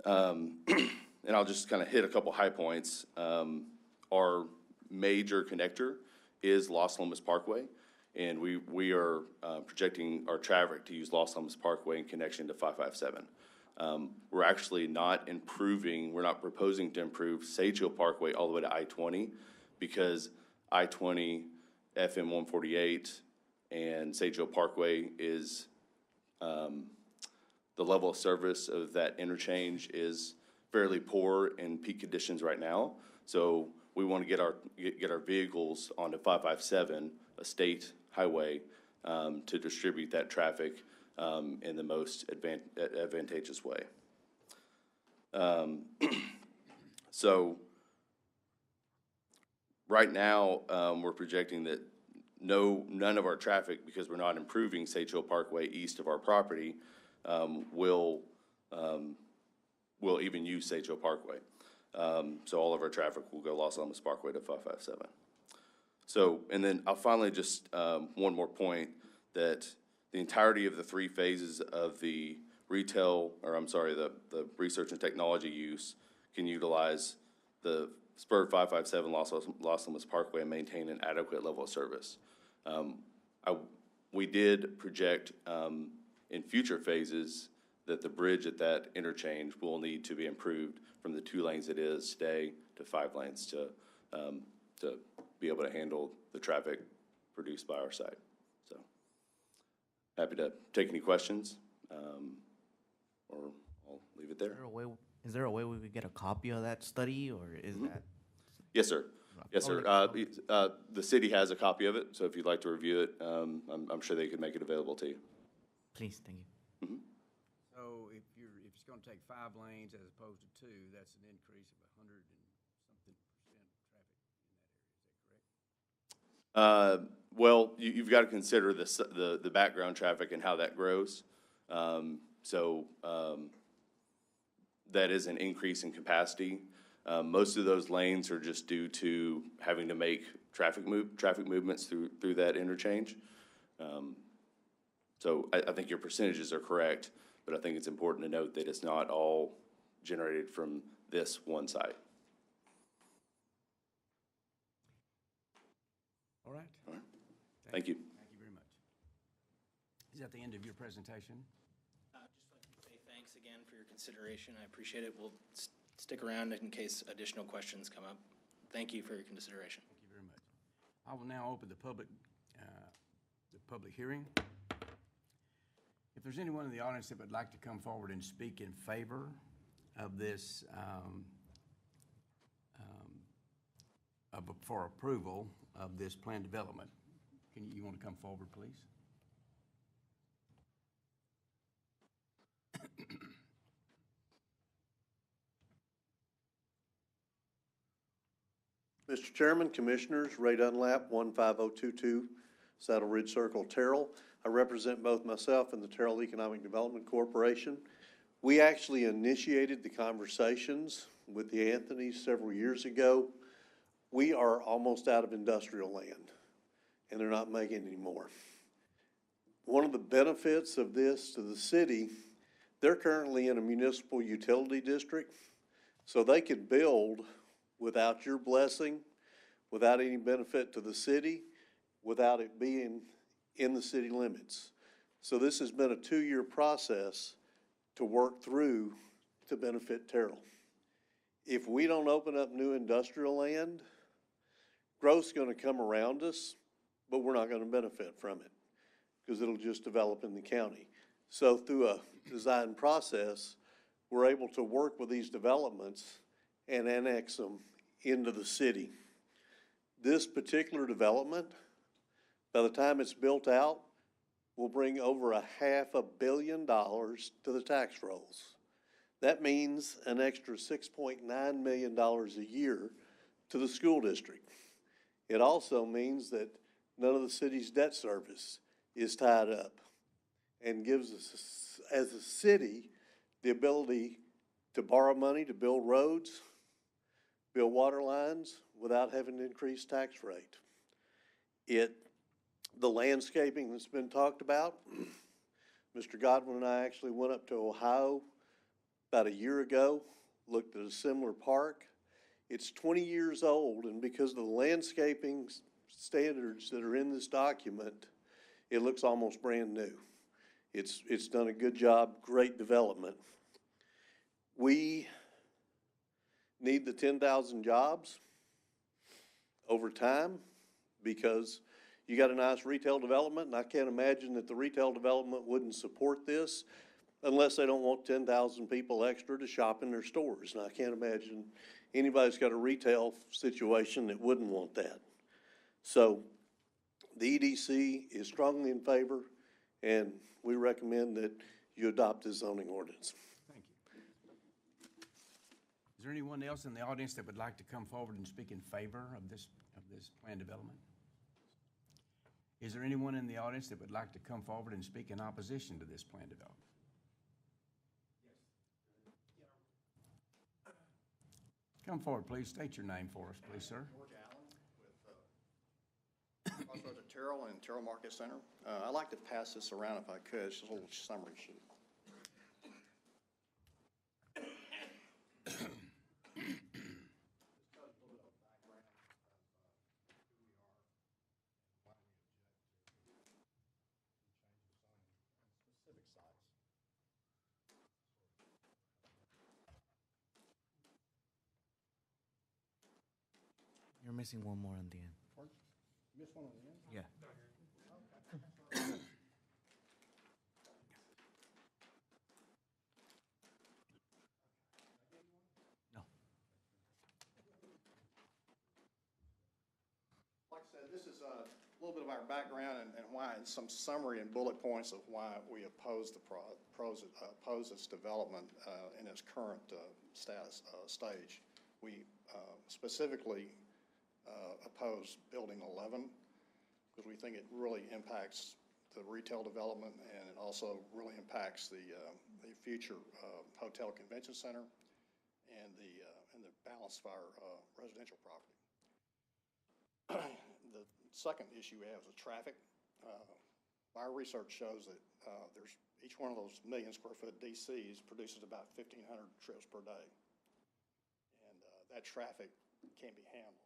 And I'll just kind of hit a couple high points. Our major connector is Los Alamos Parkway, and we are projecting our traffic to use Los Alamos Parkway in connection to 557. We're actually not proposing to improve Sage Hill Parkway all the way to I-20 because I-20, FM 148, and Sage Hill Parkway is, the level of service of that interchange is fairly poor in peak conditions right now. So we want to get our vehicles onto 557, a state highway, to distribute that traffic in the most advantageous way. So right now, we're projecting that none of our traffic, because we're not improving Sage Hill Parkway east of our property, will even use Sage Hill Parkway. So all of our traffic will go Los Alamos Parkway to 557. So, and then I'll finally just, one more point, that the entirety of the 3 phases of the the research and technology use can utilize the spur 557 Los Alamos Parkway and maintain an adequate level of service. We did project in future phases that the bridge at that interchange will need to be improved from the 2 lanes it is today to 5 lanes to be able to handle the traffic produced by our site. So happy to take any questions, or I'll leave it there. Is there a way we could get a copy of that study, or is that? Yes, sir. Yes, sir. The city has a copy of it, so if you'd like to review it, I'm sure they could make it available to you. Please, thank you. So if it's gonna take 5 lanes as opposed to 2, that's an increase of 100 and something percent traffic in that area, is that correct? Well, you've got to consider the background traffic and how that grows. That is an increase in capacity. Most of those lanes are just due to having to make traffic movements through that interchange. So I think your percentages are correct, but I think it's important to note that it's not all generated from this one site. All right. All right. Thank you. Thank you very much. Is that the end of your presentation? Just like to say thanks again for your consideration. I appreciate it. We'll stick around in case additional questions come up. Thank you for your consideration. Thank you very much. I will now open the public hearing. If there's anyone in the audience that would like to come forward and speak in favor of this, for approval of this plan development, you want to come forward, please? Mr. Chairman, Commissioners, Ray Dunlap, 15022 Saddle Ridge Circle, Terrell. I represent both myself and the Terrell Economic Development Corporation. We actually initiated the conversations with the Anthonys several years ago. We are almost out of industrial land, and they're not making any more. One of the benefits of this to the city, they're currently in a municipal utility district, so they could build without your blessing, without any benefit to the city, without it being in the city limits. So this has been a 2-year process to work through to benefit Terrell. If we don't open up new industrial land, growth's going to come around us, but we're not going to benefit from it because it'll just develop in the county. So through a design process, we're able to work with these developments and annex them into the city. This particular development, by the time it's built out, will bring over $500 million to the tax rolls. That means an extra $6.9 million a year to the school district. It also means that none of the city's debt service is tied up and gives us, as a city, the ability to borrow money to build roads, build water lines without having to increase tax rate. The landscaping that's been talked about, Mr. Godwin and I actually went up to Ohio about a year ago, looked at a similar park. It's 20 years old, and because of the landscaping standards that are in this document, it looks almost brand new. It's done a good job, great development. We need the 10,000 jobs over time because you got a nice retail development, and I can't imagine that the retail development wouldn't support this unless they don't want 10,000 people extra to shop in their stores. And I can't imagine anybody's got a retail situation that wouldn't want that. So the EDC is strongly in favor, and we recommend that you adopt this zoning ordinance. Thank you. Is there anyone else in the audience that would like to come forward and speak in favor of this plan development? Is there anyone in the audience that would like to come forward and speak in opposition to this plan development? Come forward, please. State your name for us, please, sir. George Allen with Crossroads at Terrell and Terrell Market Center. I'd like to pass this around if I could. It's just a little summary sheet. You're missing one more on the end. Miss one on the end? Yeah. No. Like I said, this is little bit of our background and why, and some summary and bullet points of why we oppose its development in its current stage. We specifically oppose Building 11 because we think it really impacts the retail development, and it also really impacts the future hotel convention center and the balance of our residential property. The second issue we have is the traffic. Our research shows that there's each one of those million square foot DCs produces about 1,500 trips per day, and that traffic can't be handled.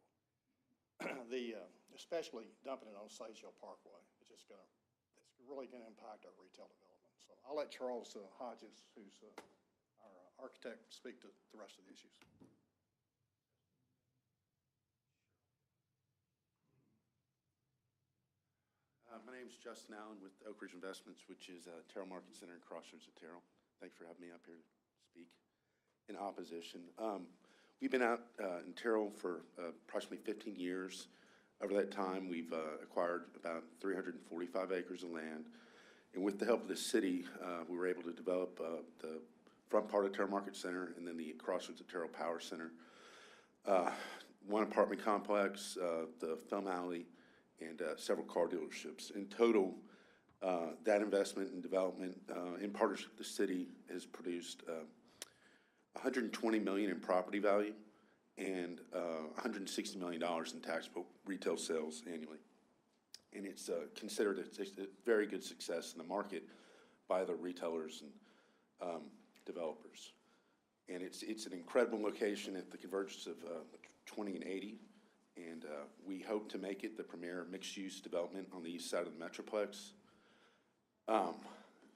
Especially dumping it on Sage Hill Parkway, it's really gonna impact our retail development. So I'll let Charles Hodges, who's our architect, speak to the rest of the issues. My name is Justin Allen with Oak Ridge Investments, which is Terrell Market Center and Crossroads of Terrell. Thanks for having me up here to speak in opposition. We've been out in Terrell for approximately 15 years. Over that time, we've acquired about 345 acres of land. And with the help of the city, we were able to develop the front part of Terrell Market Center and then the Crossroads of Terrell Power Center. One apartment complex, the film alley, and several car dealerships. In total, that investment and development in partnership with the city has produced $120 million in property value and $160 million in taxable retail sales annually. And it's considered a very good success in the market by the retailers and developers. And it's an incredible location at the convergence of 20 and 80. And we hope to make it the premier mixed-use development on the east side of the Metroplex.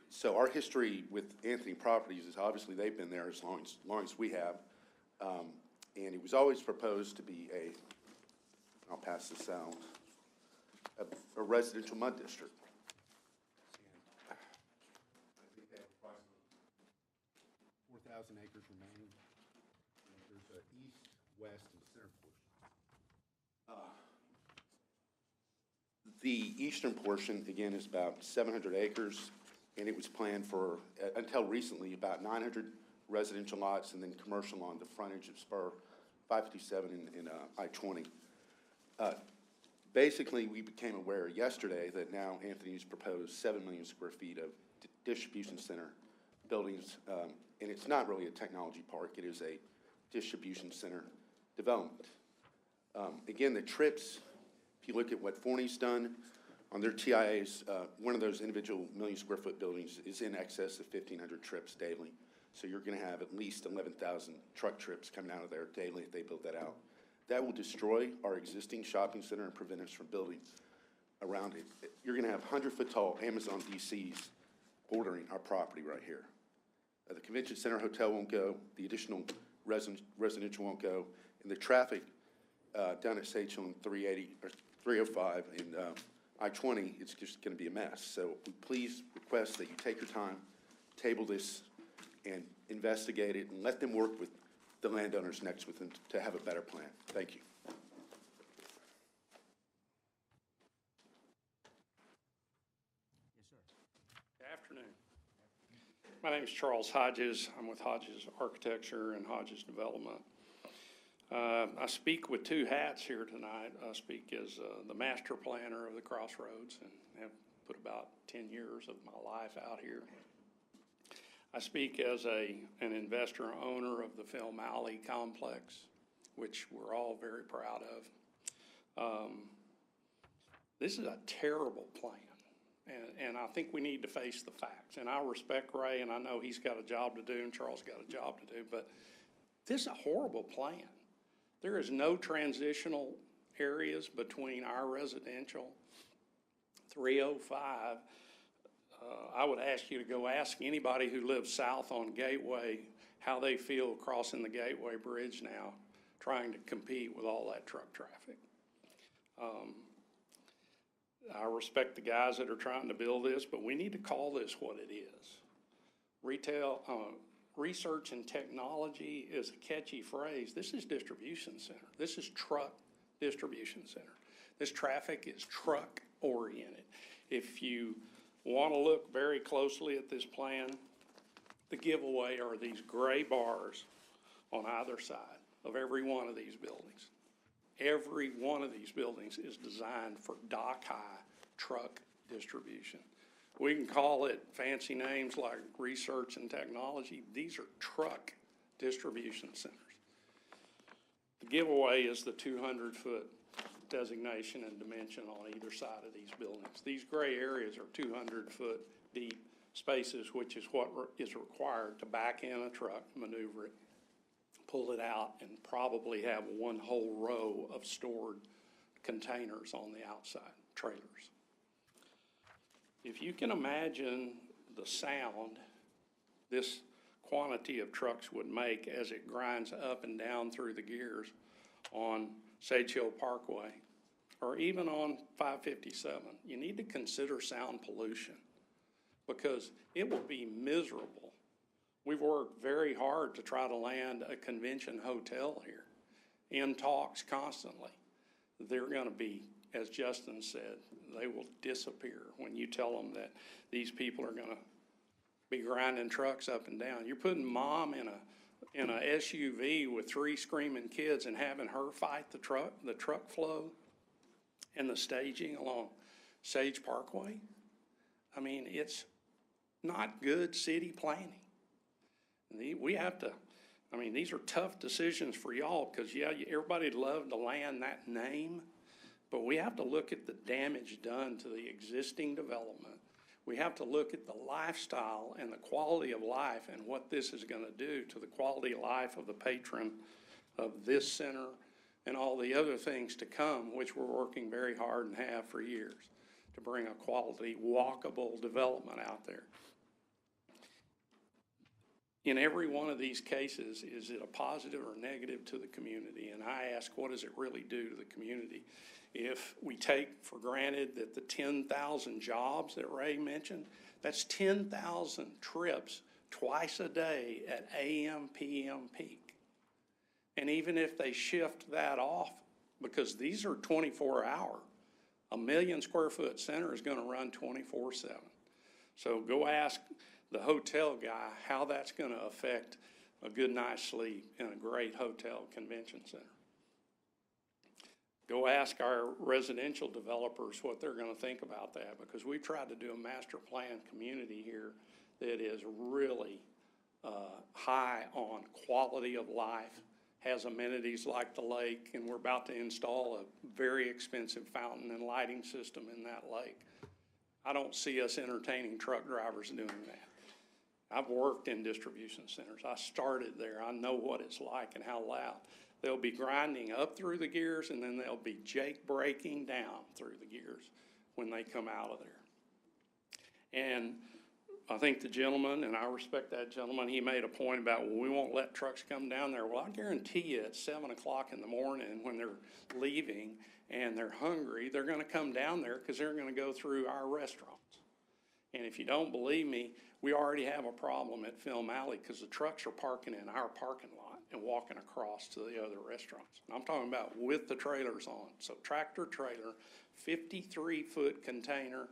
So our history with Anthony Properties is obviously they've been there as long as we have. And it was always proposed to be I'll pass this out, a residential mud district. And I think they have approximately 4,000 acres remaining. And there's an east, west, and center portion. The eastern portion, again, is about 700 acres, and it was planned for, until recently, about 900 residential lots and then commercial on the frontage of Spur 557 and I-20. Basically, we became aware yesterday that now Anthony's proposed 7 million square feet of distribution center buildings, and it's not really a technology park, it is a distribution center development. Again, the trips, if you look at what Forney's done on their TIAs, one of those individual million square foot buildings is in excess of 1,500 trips daily. So you're gonna have at least 11,000 truck trips coming out of there daily if they build that out. That will destroy our existing shopping center and prevent us from building around it. You're gonna have 100-foot tall Amazon DCs bordering our property right here. The convention center hotel won't go, the additional residential won't go, and the traffic down at Sage Hill on 380 or 305 and I-20, it's just going to be a mess. So we please request that you take your time, table this, and investigate it, and let them work with the landowners next with them to have a better plan. Thank you. Yes, sir. Good afternoon. My name is Charles Hodges. I'm with Hodges Architecture and Hodges Development. I speak with two hats here tonight. I speak as the master planner of the Crossroads and have put about 10 years of my life out here. I speak as an investor owner of the Film Alley complex, which we're all very proud of. This is a terrible plan, and I think we need to face the facts. And I respect Ray, and I know he's got a job to do, and Charles got a job to do, but this is a horrible plan. There is no transitional areas between our residential 305. I would ask you to go ask anybody who lives south on Gateway how they feel crossing the Gateway Bridge now, trying to compete with all that truck traffic. I respect the guys that are trying to build this, but we need to call this what it is. Retail, research and technology is a catchy phrase. This is distribution center. This is truck distribution center. This traffic is truck oriented. If you want to look very closely at this plan, the giveaway are these gray bars on either side of every one of these buildings. Every one of these buildings is designed for dock-high truck distribution. We can call it fancy names like research and technology. These are truck distribution centers. The giveaway is the 200-foot designation and dimension on either side of these buildings. These gray areas are 200-foot deep spaces, which is what is required to back in a truck, maneuver it, pull it out, and probably have one whole row of stored containers on the outside, trailers. If you can imagine the sound this quantity of trucks would make as it grinds up and down through the gears on Sage Hill Parkway, or even on 557, you need to consider sound pollution, because it will be miserable. We've worked very hard to try to land a convention hotel here, in talks constantly. They're going to be, as Justin said, they will disappear when you tell them that these people are going to be grinding trucks up and down. You're putting mom in a SUV with 3 screaming kids and having her fight the truck flow and the staging along Sage Parkway. I mean, it's not good city planning. We have to, I mean, these are tough decisions for y'all, because, yeah, everybody'd love to land that name, but we have to look at the damage done to the existing development. We have to look at the lifestyle and the quality of life and what this is going to do to the quality of life of the patron of this center and all the other things to come, which we're working very hard and have for years to bring a quality, walkable development out there. In every one of these cases, is it a positive or negative to the community? And I ask, what does it really do to the community? If we take for granted that the 10,000 jobs that Ray mentioned, that's 10,000 trips twice a day at AM, PM peak. And even if they shift that off, because these are 24-hour, a 1 million square foot center is going to run 24/7. So go ask the hotel guy how that's going to affect a good night's sleep in a great hotel convention center. Go ask our residential developers what they're going to think about that, because we tried to do a master plan community here that is really high on quality of life, has amenities like the lake, and we're about to install a very expensive fountain and lighting system in that lake. I don't see us entertaining truck drivers doing that. I've worked in distribution centers. I started there. I know what it's like and how loud. They'll be grinding up through the gears, and then they'll be Jake breaking down through the gears when they come out of there. And I think the gentleman, and I respect that gentleman, he made a point about, well, we won't let trucks come down there. Well, I guarantee you at 7 o'clock in the morning when they're leaving and they're hungry, they're going to come down there because they're going to go through our restaurants. And if you don't believe me, we already have a problem at Film Alley because the trucks are parking in our parking lot and walking across to the other restaurants. And I'm talking about with the trailers on. So tractor trailer, 53-foot container,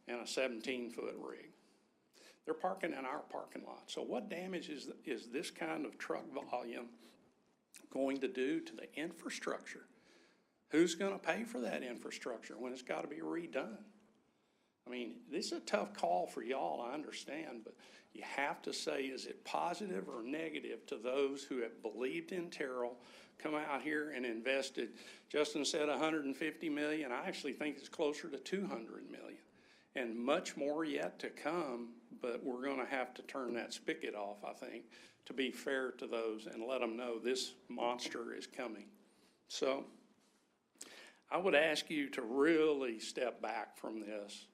and a 17-foot rig. They're parking in our parking lot. So what damage is this kind of truck volume going to do to the infrastructure? Who's going to pay for that infrastructure when it's got to be redone? I mean, this is a tough call for y'all, I understand, but you have to say, is it positive or negative to those who have believed in Terrell, come out here and invested? Justin said $150 million. I actually think it's closer to $200 million. And much more yet to come, but we're going to have to turn that spigot off, I think, to be fair to those and let them know this monster is coming. So I would ask you to really step back from this.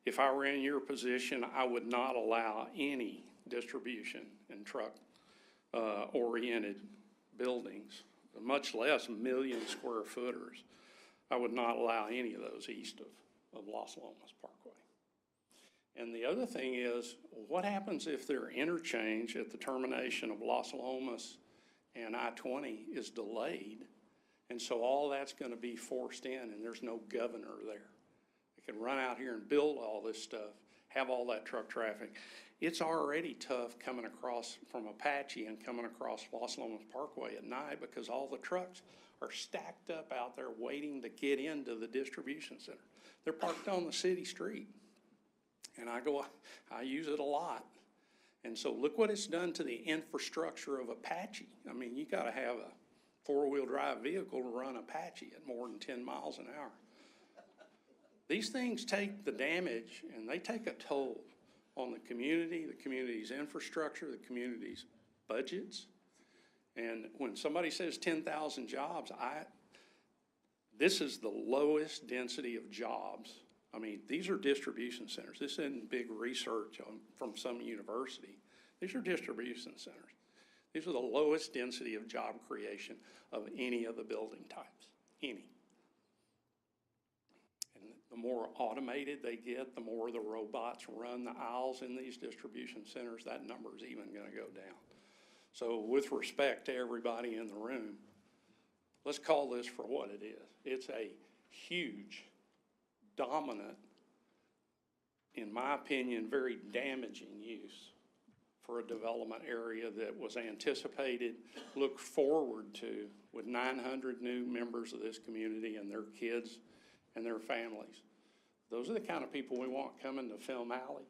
If I were in your position, I would not allow any distribution and truck oriented buildings, much less 1 million square footers. I would not allow any of those east of Los Lomas Parkway. And the other thing is, what happens if their interchange at the termination of Los Lomas and I-20 is delayed And so all that's gonna be forced in, and there's no governor there. They can run out here and build all this stuff, have all that truck traffic. It's already tough coming across from Apache and coming across Los Lomas Parkway at night because all the trucks are stacked up out there waiting to get into the distribution center. They're parked on the city street. And I use it a lot. And so look what it's done to the infrastructure of Apache. I mean, you gotta have a four-wheel drive vehicle to run Apache at more than 10 miles an hour. These things take the damage and they take a toll on the community's infrastructure, the community's budgets. And when somebody says 10,000 jobs, this is the lowest density of jobs. I mean, these are distribution centers. This isn't big research from some university. These are distribution centers. These are the lowest density of job creation of any of the building types, any. And the more automated they get, the more the robots run the aisles in these distribution centers, that number is even gonna go down. So with respect to everybody in the room, let's call this for what it is. It's a huge, dominant, in my opinion, very damaging use for a development area that was anticipated, looked forward to with 900 new members of this community and their kids and their families. Those are the kind of people we want coming to Film Alley.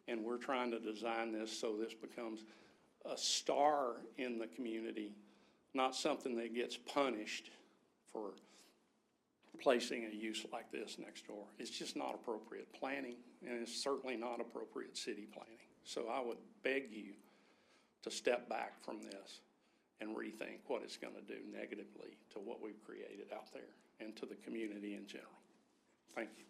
And we're trying to design this so this becomes a star in the community, not something that gets punished for placing a use like this next door. It's just not appropriate planning, and it's certainly not appropriate city planning. So I would beg you to step back from this and rethink what it's gonna do negatively to what we've created out there and to the community in general. Thank you.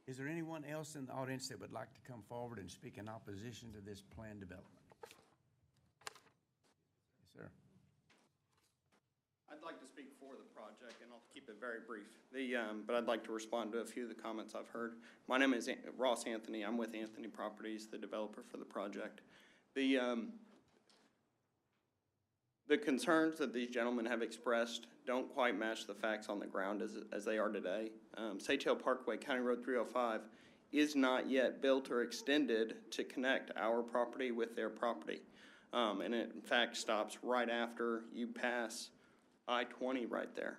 Is there anyone else in the audience that would like to come forward and speak in opposition to this planned development? Yes, sir. I'd like to speak for the project, and I'll keep it very brief. But I'd like to respond to a few of the comments I've heard. My name is Ross Anthony. I'm with Anthony Properties, the developer for the project. The concerns that these gentlemen have expressed don't quite match the facts on the ground as they are today. Sage Hill Parkway, County Road 305, is not yet built or extended to connect our property with their property. And it, in fact, stops right after you pass I-20 right there.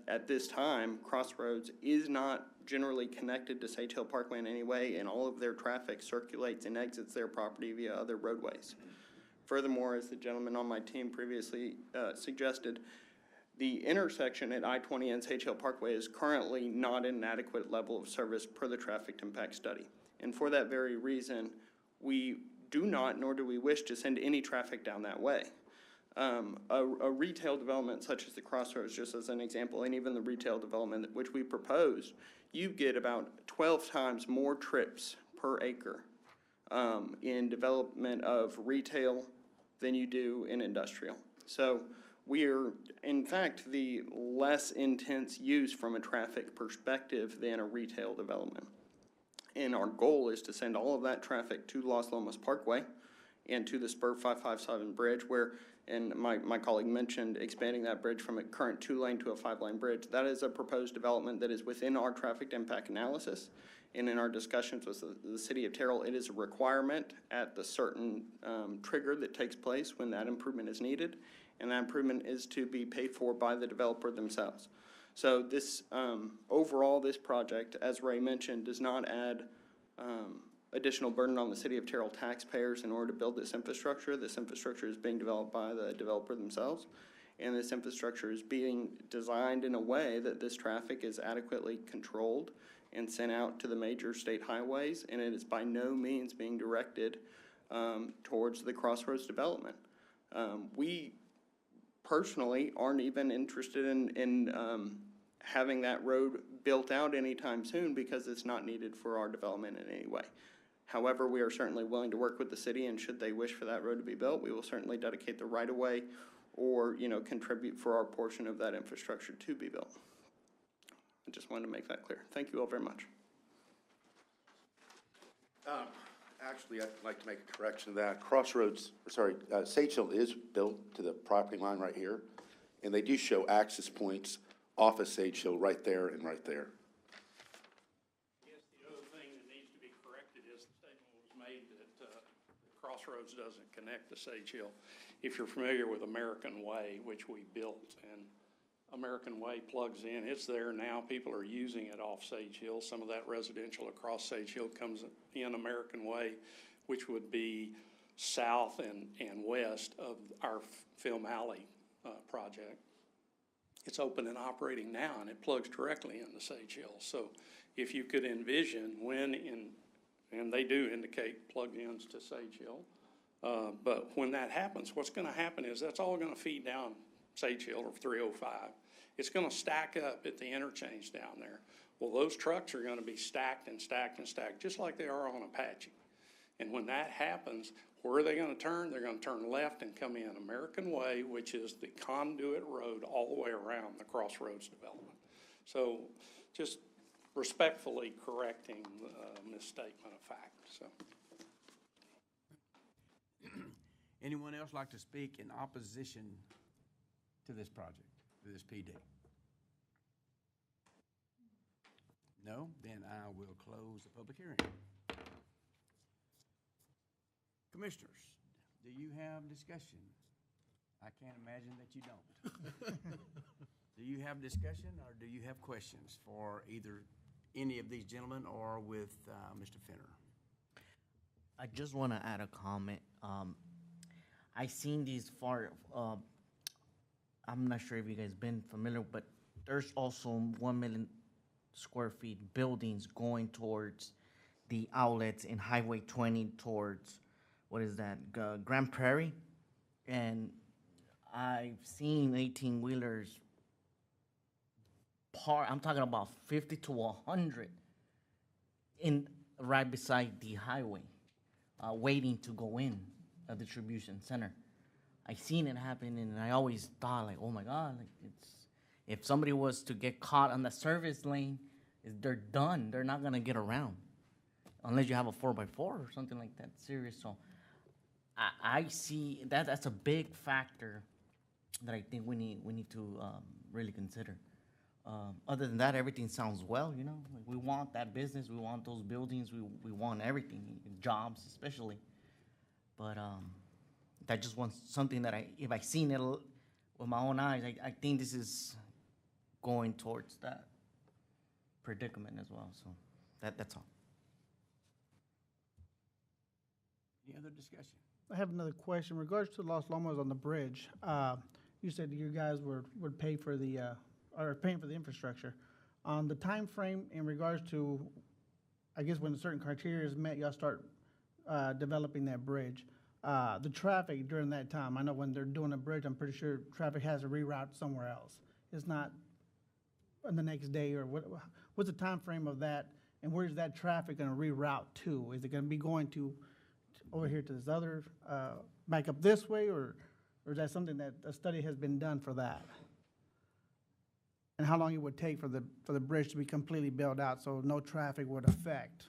At this time, Crossroads is not generally connected to Sage Hill Parkway in any way, and all of their traffic circulates and exits their property via other roadways. Furthermore, as the gentleman on my team previously suggested, the intersection at I-20 and Sage Hill Parkway is currently not an adequate level of service per the traffic impact study. And for that very reason, we do not, nor do we wish to send any traffic down that way. A retail development such as the Crossroads, just as an example, and even the retail development which we proposed, you get about 12 times more trips per acre in development of retail than you do in industrial. So we're, in fact, the less intense use from a traffic perspective than a retail development. And our goal is to send all of that traffic to Los Lomas Parkway and to the Spur 557 bridge where, and my colleague mentioned expanding that bridge from a current 2-lane to a 5-lane bridge. That is a proposed development that is within our traffic impact analysis. And in our discussions with the city of Terrell, it is a requirement at the certain trigger that takes place when that improvement is needed. And that improvement is to be paid for by the developer themselves. So this, overall, this project, as Ray mentioned, does not add additional burden on the city of Terrell taxpayers in order to build this infrastructure. This infrastructure is being developed by the developer themselves. And this infrastructure is being designed in a way that this traffic is adequately controlled and sent out to the major state highways, and it is by no means being directed towards the Crossroads development. We personally aren't even interested in having that road built out anytime soon because it's not needed for our development in any way. However, we are certainly willing to work with the city, and should they wish for that road to be built, we will certainly dedicate the right-of-way or, contribute for our portion of that infrastructure to be built. I just wanted to make that clear. Thank you all very much. Actually, I'd like to make a correction to that. Sage Hill is built to the property line right here, and they do show access points off of Sage Hill right there and right there. Yes, the other thing that needs to be corrected is the statement was made that Crossroads doesn't connect to Sage Hill. If you're familiar with American Way, which we built, and American Way plugs in, it's there now. People are using it off Sage Hill. Some of that residential across Sage Hill comes in American Way, which would be south and west of our Film Alley project. It's open and operating now, and it plugs directly into Sage Hill. So if you could envision and they do indicate plug-ins to Sage Hill, but when that happens, what's going to happen is that's all going to feed down Sage Hill or 305. It's going to stack up at the interchange down there. Well, those trucks are going to be stacked and stacked and stacked, just like they are on Apache. And when that happens, where are they going to turn? They're going to turn left and come in American Way, which is the conduit road all the way around the Crossroads development. So just respectfully correcting the misstatement of fact. So. Anyone else like to speak in opposition to this project, to this PD? No? Then I will close the public hearing. Commissioners, do you have discussion? I can't imagine that you don't. Do you have discussion, or do you have questions for either any of these gentlemen or with Mr. Fenner? I just want to add a comment. I seen these I'm not sure if you guys been familiar, but there's also 1 million square feet buildings going towards the outlets in Highway 20 towards, what is that, Grand Prairie? And I've seen 18-wheelers I'm talking about 50 to 100 right beside the highway, waiting to go in a distribution center. I seen it happen, and I always thought, like, oh my God, like if somebody was to get caught on the service lane, they're done. They're not gonna get around unless you have a 4x4 or something like that serious. So I see that's a big factor that I think we need to really consider. Other than that, everything sounds well, you know. Like, we want that business, we want those buildings, we want everything, jobs especially. But that just wants something that if I seen it with my own eyes, I think this is going towards that predicament as well. So that's all. Any other discussion? I have another question. In regards to Los Lomos on the bridge, you said you guys would pay for the are paying for the infrastructure. On the time frame in regards to, I guess when a certain criteria is met, y'all start developing that bridge. The traffic during that time, I know when they're doing a bridge, I'm pretty sure traffic has to reroute somewhere else. It's not on the next day, or what's the time frame of that, and where's that traffic gonna reroute to? Is it gonna be going to over here to this other, back up this way, or is that something that a study has been done for that? And how long it would take for the bridge to be completely built out so no traffic would affect?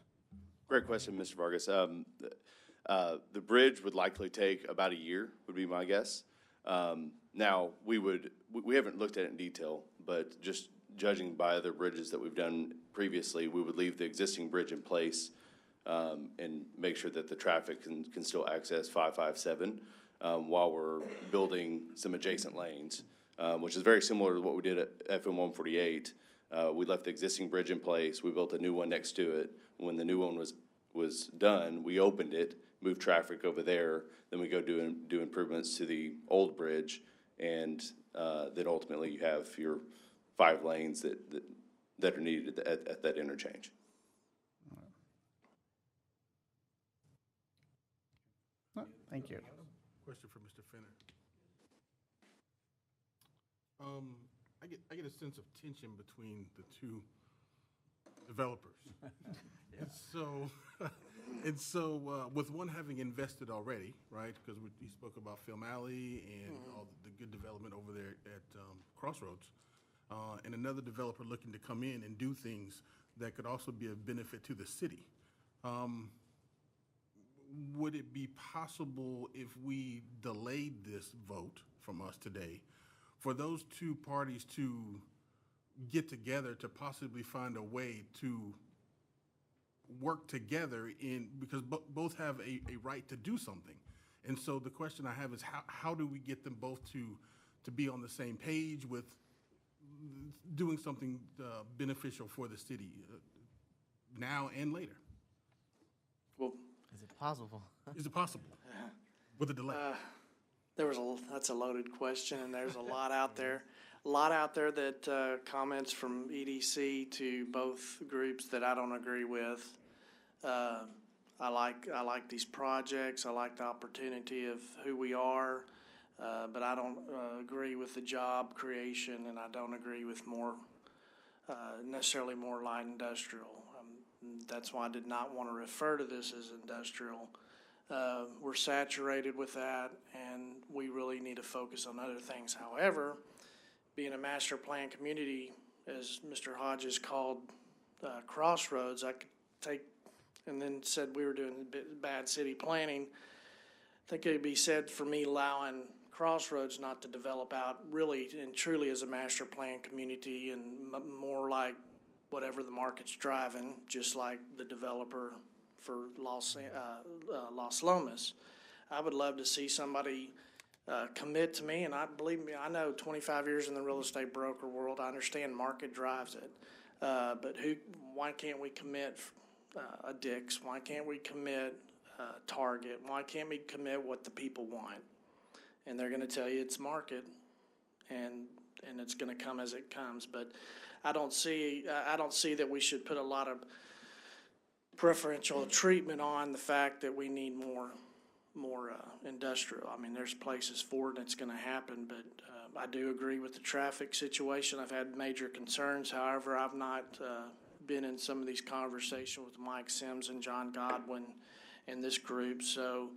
Great question, Mr. Vargas. The bridge would likely take about a year, would be my guess. Now, we haven't looked at it in detail, but just judging by other bridges that we've done previously, we would leave the existing bridge in place and make sure that the traffic can still access 557 while we're building some adjacent lanes, which is very similar to what we did at FM 148. We left the existing bridge in place. We built a new one next to it. When the new one was done, we opened it, moved traffic over there. Then we go do improvements to the old bridge, and then ultimately you have your 5 lanes that are needed at that interchange. Thank you. Question for Mr. Fenner. I get a sense of tension between the two developers. And so with one having invested already, right? Because we spoke about Film Alley and all the good development over there at Crossroads, and another developer looking to come in and do things that could also be a benefit to the city. would it be possible if we delayed this vote from us today for those two parties to get together to possibly find a way to work together because both have a right to do something? And so the question I have is how do we get them both to be on the same page with doing something beneficial for the city now and later? Well, Is it possible? Is it possible with a delay? That's a loaded question, and there's a lot out there. A lot out there that comments from EDC to both groups that I don't agree with. I like these projects. I like the opportunity of who we are, but I don't agree with the job creation, and I don't agree with necessarily more light industrial. That's why I did not want to refer to this as industrial. We're saturated with that, and we really need to focus on other things. However, being a master plan community, as Mr. Hodges called Crossroads, I could take and then said we were doing bad city planning. I think it'd be said for me allowing Crossroads not to develop out really and truly as a master plan community and more like whatever the market's driving, just like the developer for Las Lomas. I would love to see somebody commit to me, and believe me, I know 25 years in the real estate broker world, I understand market drives it. But why can't we commit a Dick's? Why can't we commit Target? Why can't we commit what the people want? And they're going to tell you it's market, and it's going to come as it comes. But I don't see that we should put a lot of preferential treatment on the fact that we need more industrial. I mean, there's places for it and it's going to happen, but I do agree with the traffic situation. I've had major concerns. However, I've not been in some of these conversations with Mike Sims and John Godwin and this group, so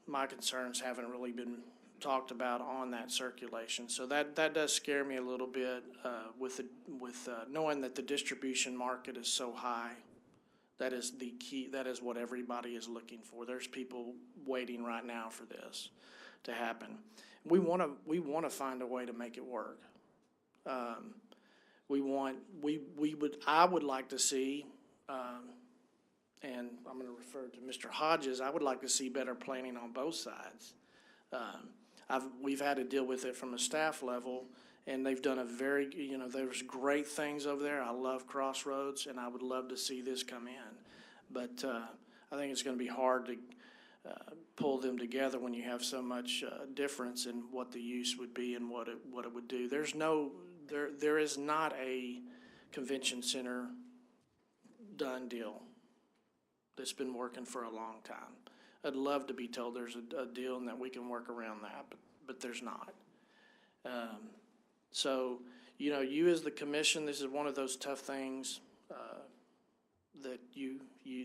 my concerns haven't really been talked about on that circulation. So that does scare me a little bit with knowing that the distribution market is so high. That is the key. That is what everybody is looking for. There's people waiting right now for this to happen. We want to find a way to make it work. I would like to see, and I'm going to refer to Mr. Hodges. I would like to see better planning on both sides. We've had to deal with it from a staff level, and they've done there's great things over there. I love Crossroads, and I would love to see this come in. But I think it's going to be hard to pull them together when you have so much difference in what the use would be and what it would do. There is not a convention center done deal that's been working for a long time. I'd love to be told there's a deal and that we can work around that, but there's not. So, you as the commission, this is one of those tough things that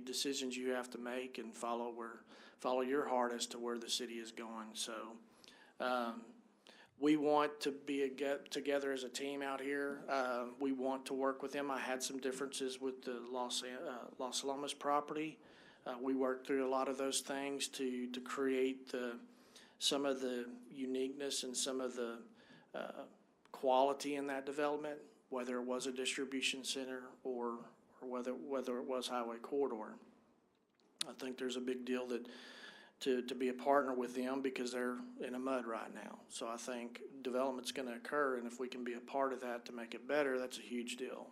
decisions you have to make and follow your heart as to where the city is going. So, we want to get together as a team out here. We want to work with them. I had some differences with the Las Lomas property. We worked through a lot of those things to create some of the uniqueness and some of the quality in that development, whether it was a distribution center or whether it was highway corridor. I think there's a big deal to be a partner with them because they're in a mud right now. So I think development's going to occur, and if we can be a part of that to make it better, that's a huge deal.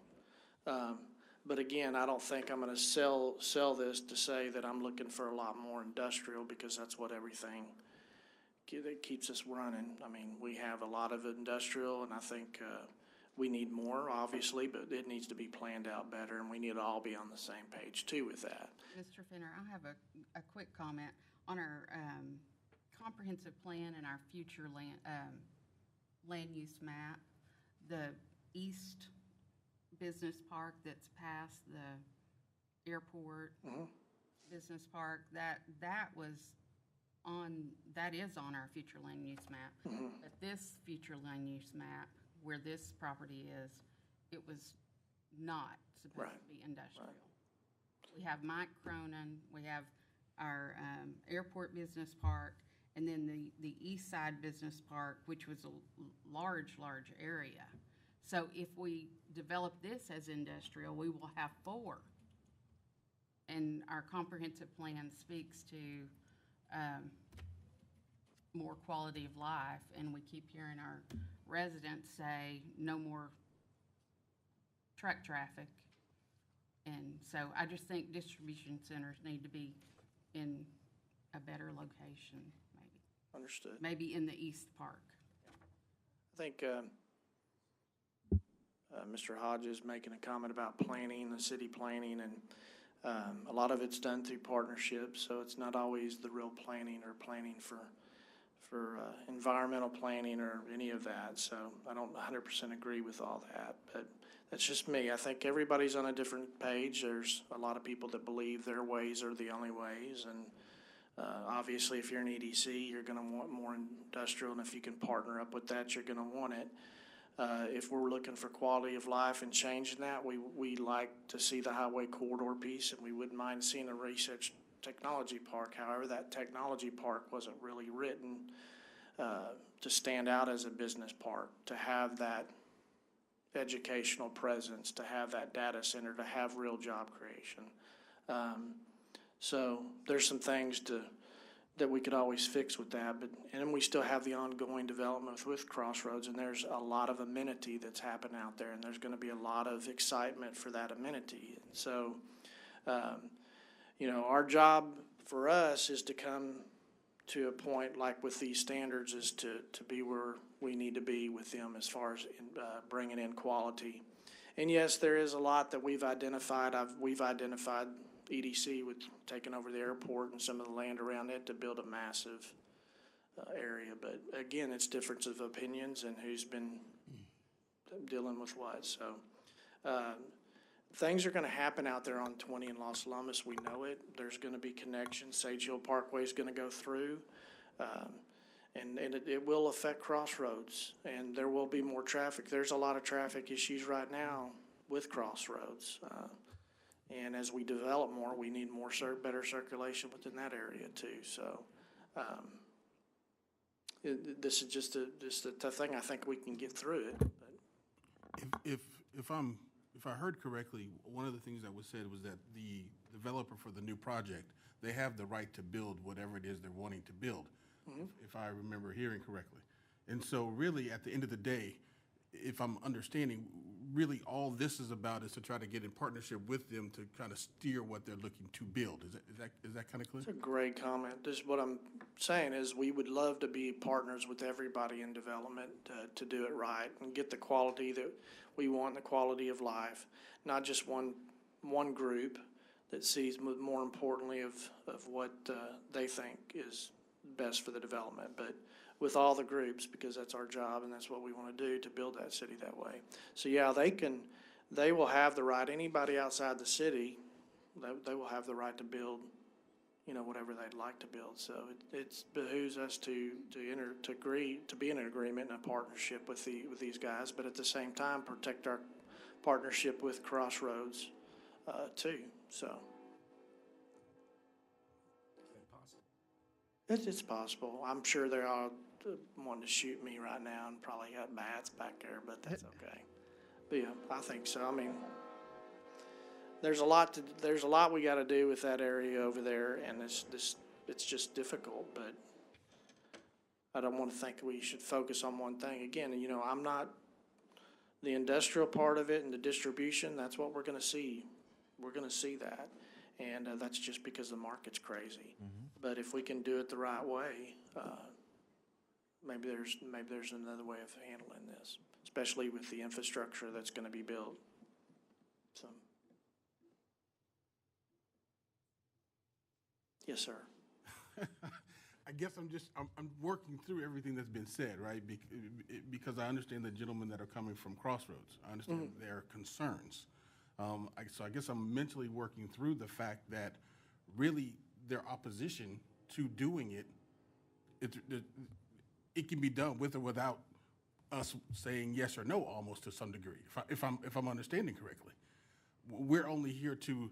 But again, I don't think I'm going to sell this to say that I'm looking for a lot more industrial, because that's what everything that keeps us running. I mean, we have a lot of industrial, and I think we need more, obviously, but it needs to be planned out better, and we need to all be on the same page too with that. Mr. Finner, I have a quick comment on our comprehensive plan and our future land use map. The east business park that's past the airport business park, that is on our future land use map. But this future land use map, where this property is, it was not supposed to be industrial. We have Mike Cronin, we have our airport business park, and then the east side business park, which was a large area. So if we develop this as industrial, we will have 4. And our comprehensive plan speaks to more quality of life, and we keep hearing our residents say no more truck traffic. And so I just think distribution centers need to be in a better location, maybe. Understood. Maybe in the East Park. I think Mr. Hodges making a comment about planning, the city planning, and a lot of it's done through partnerships, so it's not always the real planning or planning for environmental planning or any of that. So I don't 100% agree with all that, but that's just me. I think everybody's on a different page. There's a lot of people that believe their ways are the only ways, and obviously if you're an EDC, you're going to want more industrial, and if you can partner up with that, you're going to want it. If we're looking for quality of life and changing that, we like to see the highway corridor piece, and we wouldn't mind seeing a research technology park. However, that technology park wasn't really written to stand out as a business park, to have that educational presence, to have that data center, to have real job creation. So there's some things that we could always fix with that, and then we still have the ongoing development with Crossroads, and there's a lot of amenity that's happened out there, and there's going to be a lot of excitement for that amenity. And so, our job for us is to come to a point like with these standards is to be where we need to be with them as far as bringing in quality. And yes, there is a lot that we've identified. We've identified EDC with taking over the airport and some of the land around it to build a massive area. But again, it's difference of opinions and who's been dealing with what. So things are going to happen out there on 20 in Los Alamos. We know it. There's going to be connections. Sage Hill Parkway is going to go through. And it will affect Crossroads, and there will be more traffic. There's a lot of traffic issues right now with Crossroads. And as we develop more, we need more better circulation within that area too. So this is just a tough thing. I think we can get through it. But. If I heard correctly, one of the things that was said was that the developer for the new project, they have the right to build whatever it is they're wanting to build, if I remember hearing correctly. And so really, at the end of the day, if I'm understanding, really all this is about is to try to get in partnership with them to kind of steer what they're looking to build. Is that kind of clear? That's a great comment. This is what I'm saying is we would love to be partners with everybody in development to do it right and get the quality that we want, the quality of life, not just one group that sees more importantly of what they think is best for the development, but with all the groups, because that's our job and that's what we want to do to build that city that way. So yeah, they will have the right, anybody outside the city, they will have the right to build, whatever they'd like to build. So it behooves us to agree, to be in an agreement and a partnership with these guys, but at the same time, protect our partnership with Crossroads, too, so. It's possible. I'm sure they're all wanting to shoot me right now and probably got bats back there, but that's okay. But yeah, I think so. I mean, there's a lot we got to do with that area over there, and it's just difficult. But I don't want to think we should focus on one thing. Again, I'm not the industrial part of it and the distribution. That's what we're going to see. We're going to see that. And that's just because the market's crazy. Mm-hmm. But if we can do it the right way, maybe there's another way of handling this, especially with the infrastructure that's going to be built. So, yes, sir. I guess I'm working through everything that's been said, right? Because I understand the gentlemen that are coming from Crossroads. I understand their concerns. So I guess I'm mentally working through the fact that really their opposition to doing it can be done with or without us saying yes or no, almost to some degree. If I'm understanding correctly, we're only here to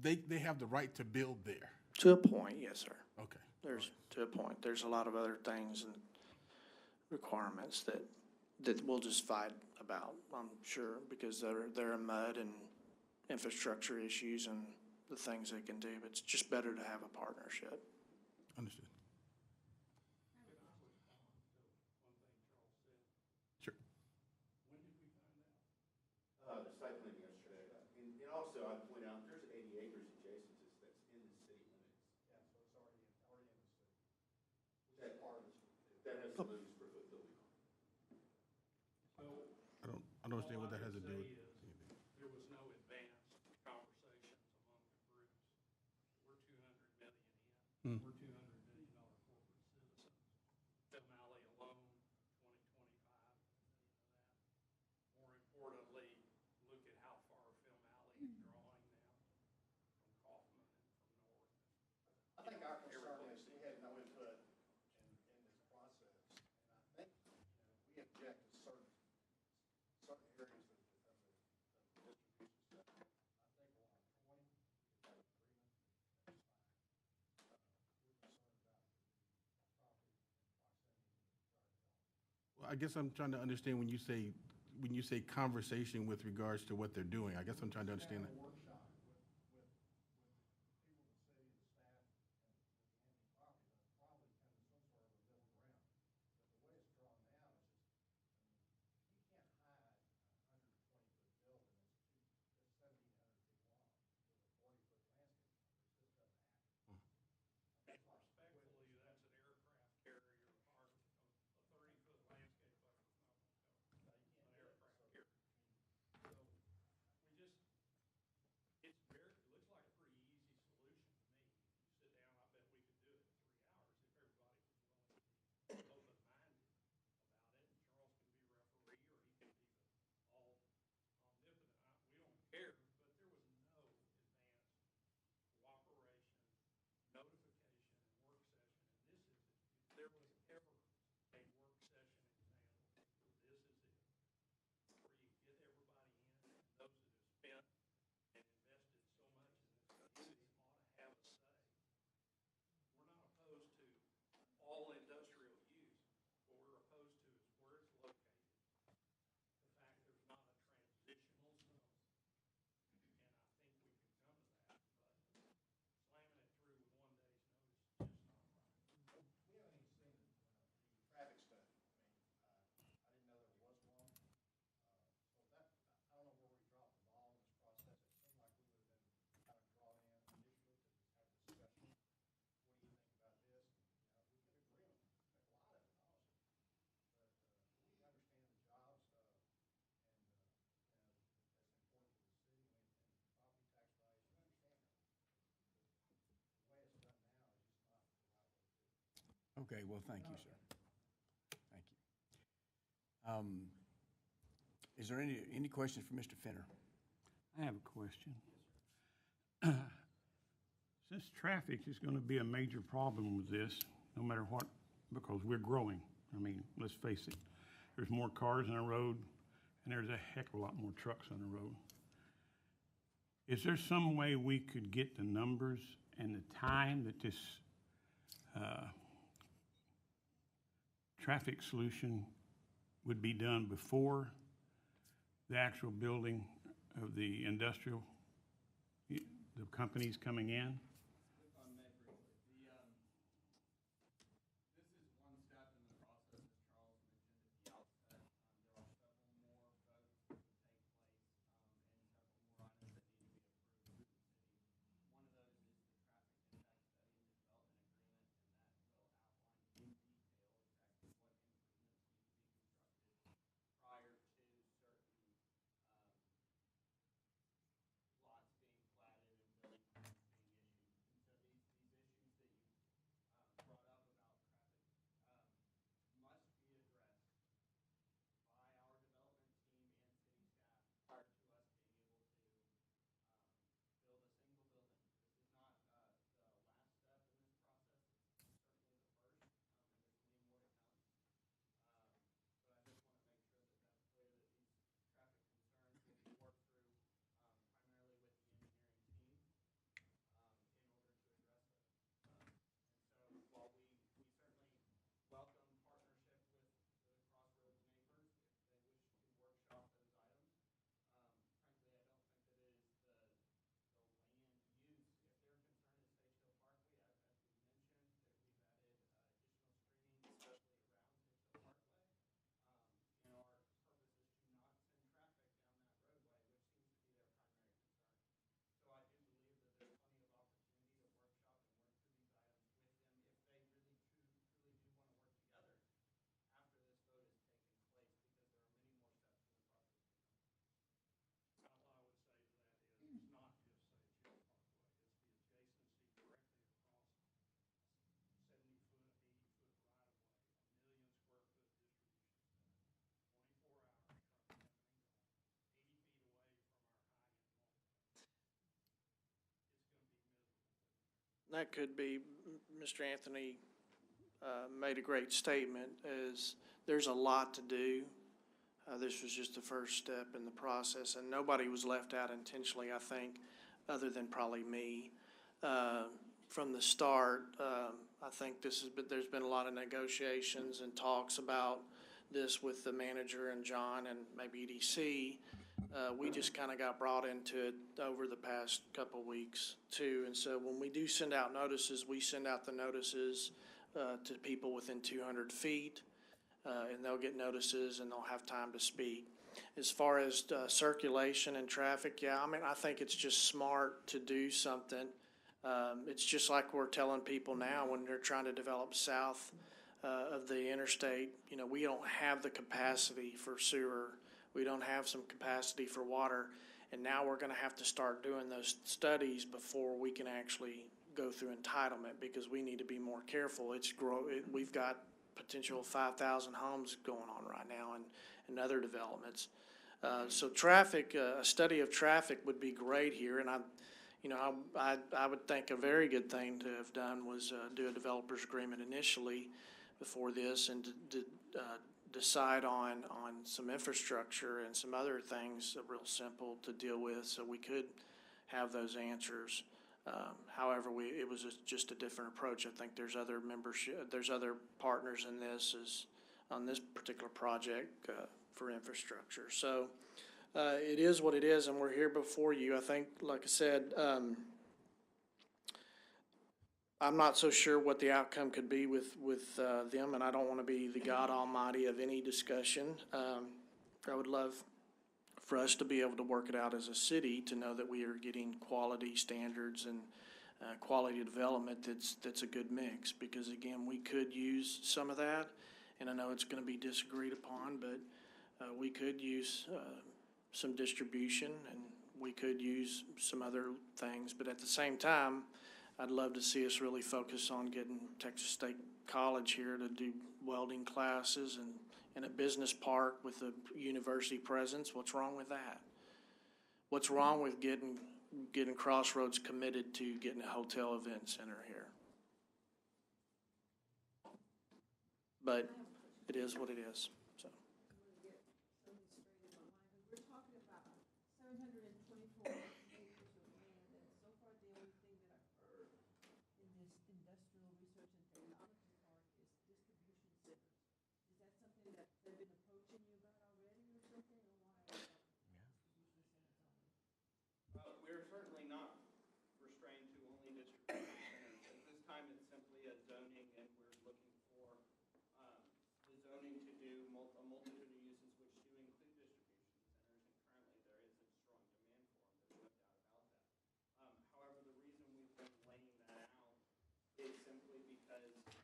they have the right to build there. To a point, yes, sir. Okay. There's, to a point, there's a lot of other things and requirements that we'll just fight about, I'm sure, because they're in mud and infrastructure issues and the things they can do, but it's just better to have a partnership. Understood. Sure. The site plan yesterday, and also I'd point out, there's 80 acres adjacent to this that's in the city limits. Yeah, so it's already in the city. That part of the city. That has the million square foot building. I don't understand what that has to do with. There was no advanced conversations among the groups. We're 200 million in. We're $200 million corporate citizens. Film Alley alone, 2025 million of that. More importantly, look at how far Film Alley is drawing now from Kaufman and from north. I think our concern is we had no input in this process, and I think, we object to certain areas of the distribution center. I think we're on 20, we have an agreement, that's fine. We're concerned about the property and proximity to our development. Well, I guess I'm trying to understand when you say conversation with regards to what they're doing. I guess I'm trying to understand that. Have a workshop with people in the city, the staff, and with the Anthony property, but probably come to some sort of a middle ground. But the way it's drawn now is just, you can't hide a 120-foot building that's 1,700 feet long with a 40-foot landscape. It just doesn't happen. Respectfully, that's an aircraft carrier part, a 30-foot landscape buffer. An aircraft carrier. So we just, it looks like a pretty easy solution to me. You sit down, I bet we could do it in 3 hours if everybody was willing to be open-minded about it. And Charles can be referee or he can be the all omnipotent. We don't care, but there was no advanced cooperation, notification, and work session. And this is, if there was ever a work session example, this is it. Where you get everybody in, and those that have spent and invested so much in this community ought to have a say. We're not opposed to all industrial use. What we're opposed to is where it's located. The fact there's not a transitional zone. And I think we can come to that, but slamming it through with 1 day's notice is just not right. We haven't even seen the traffic study. I didn't know there was one. So that, I don't know where we dropped the ball in this process. It seemed like we would have been kind of drawn in initially to just have a discussion. What do you think about this? And, we could agree on a lot of it, honestly. But, we understand the jobs, and, that's important to the city and property tax values. We understand that. The way it's done now is just not the right way to do it. Okay, well, thank you, sir. Thank you. Is there any questions for Mr. Fenner? I have a question. Since traffic is going to be a major problem with this, no matter what, because we're growing. I mean, let's face it, there's more cars on the road, and there's a heck of a lot more trucks on the road. Is there some way we could get the numbers and the time that this traffic solution would be done before the actual building of the industrial, the companies coming in? If I may briefly, this is one step in the process, as Charles mentioned at the outset. There are several more votes that would take place, and several more items that need to be approved through the city. One of those is the traffic impact study and development agreement, and that will outline in detail exactly what improvements need to be constructed prior to certain lots being platted and building permits being issued That could be, Mr. Anthony made a great statement, is there's a lot to do. This was just the first step in the process, and nobody was left out intentionally, I think, other than probably me. From the start, I think there's been a lot of negotiations and talks about this with the manager and John and maybe EDC. We just kind of got brought into it over the past couple of weeks too. And so when we do send out notices, we send out the notices to people within 200 feet, and they'll get notices and they'll have time to speak. As far as circulation and traffic, yeah, I mean, I think it's just smart to do something. It's just like we're telling people now when they're trying to develop south of the interstate, you know, we don't have the capacity for sewer. We don't have some capacity for water. And now we're going to have to start doing those studies before we can actually go through entitlement, because we need to be more careful. We've got potential 5,000 homes going on right now and other developments. So traffic, a study of traffic would be great here. And I would think a very good thing to have done was do a developer's agreement initially before this, and decide on some infrastructure and some other things real simple to deal with, so we could have those answers. However, it was just a different approach. I think there's other partners in this on this particular project for infrastructure. So it is what it is, and we're here before you. I think, like I said, I'm not so sure what the outcome could be with them, and I don't want to be the God Almighty of any discussion. I would love for us to be able to work it out as a city, to know that we are getting quality standards and quality development that's a good mix. Because again, we could use some of that, and I know it's going to be disagreed upon, but we could use some distribution, and we could use some other things. But at the same time, I'd love to see us really focus on getting Texas State College here to do welding classes and in a business park with a university presence. What's wrong with that? What's wrong with getting Crossroads committed to getting a hotel event center here? But it is what it is. So. We're talking about 724 acres of land, and so far the only thing that I've heard in this industrial research and technology park is distribution centers. Is that something that they've been approaching you about already or something, or why? We're certainly not restrained to only distribution centers. At this time, it's simply a zoning, and we're looking for the zoning to do a multitude of uses, which do include distribution centers, and currently there is a strong demand for them. There's no doubt about that. However, the reason we've been laying that out is simply because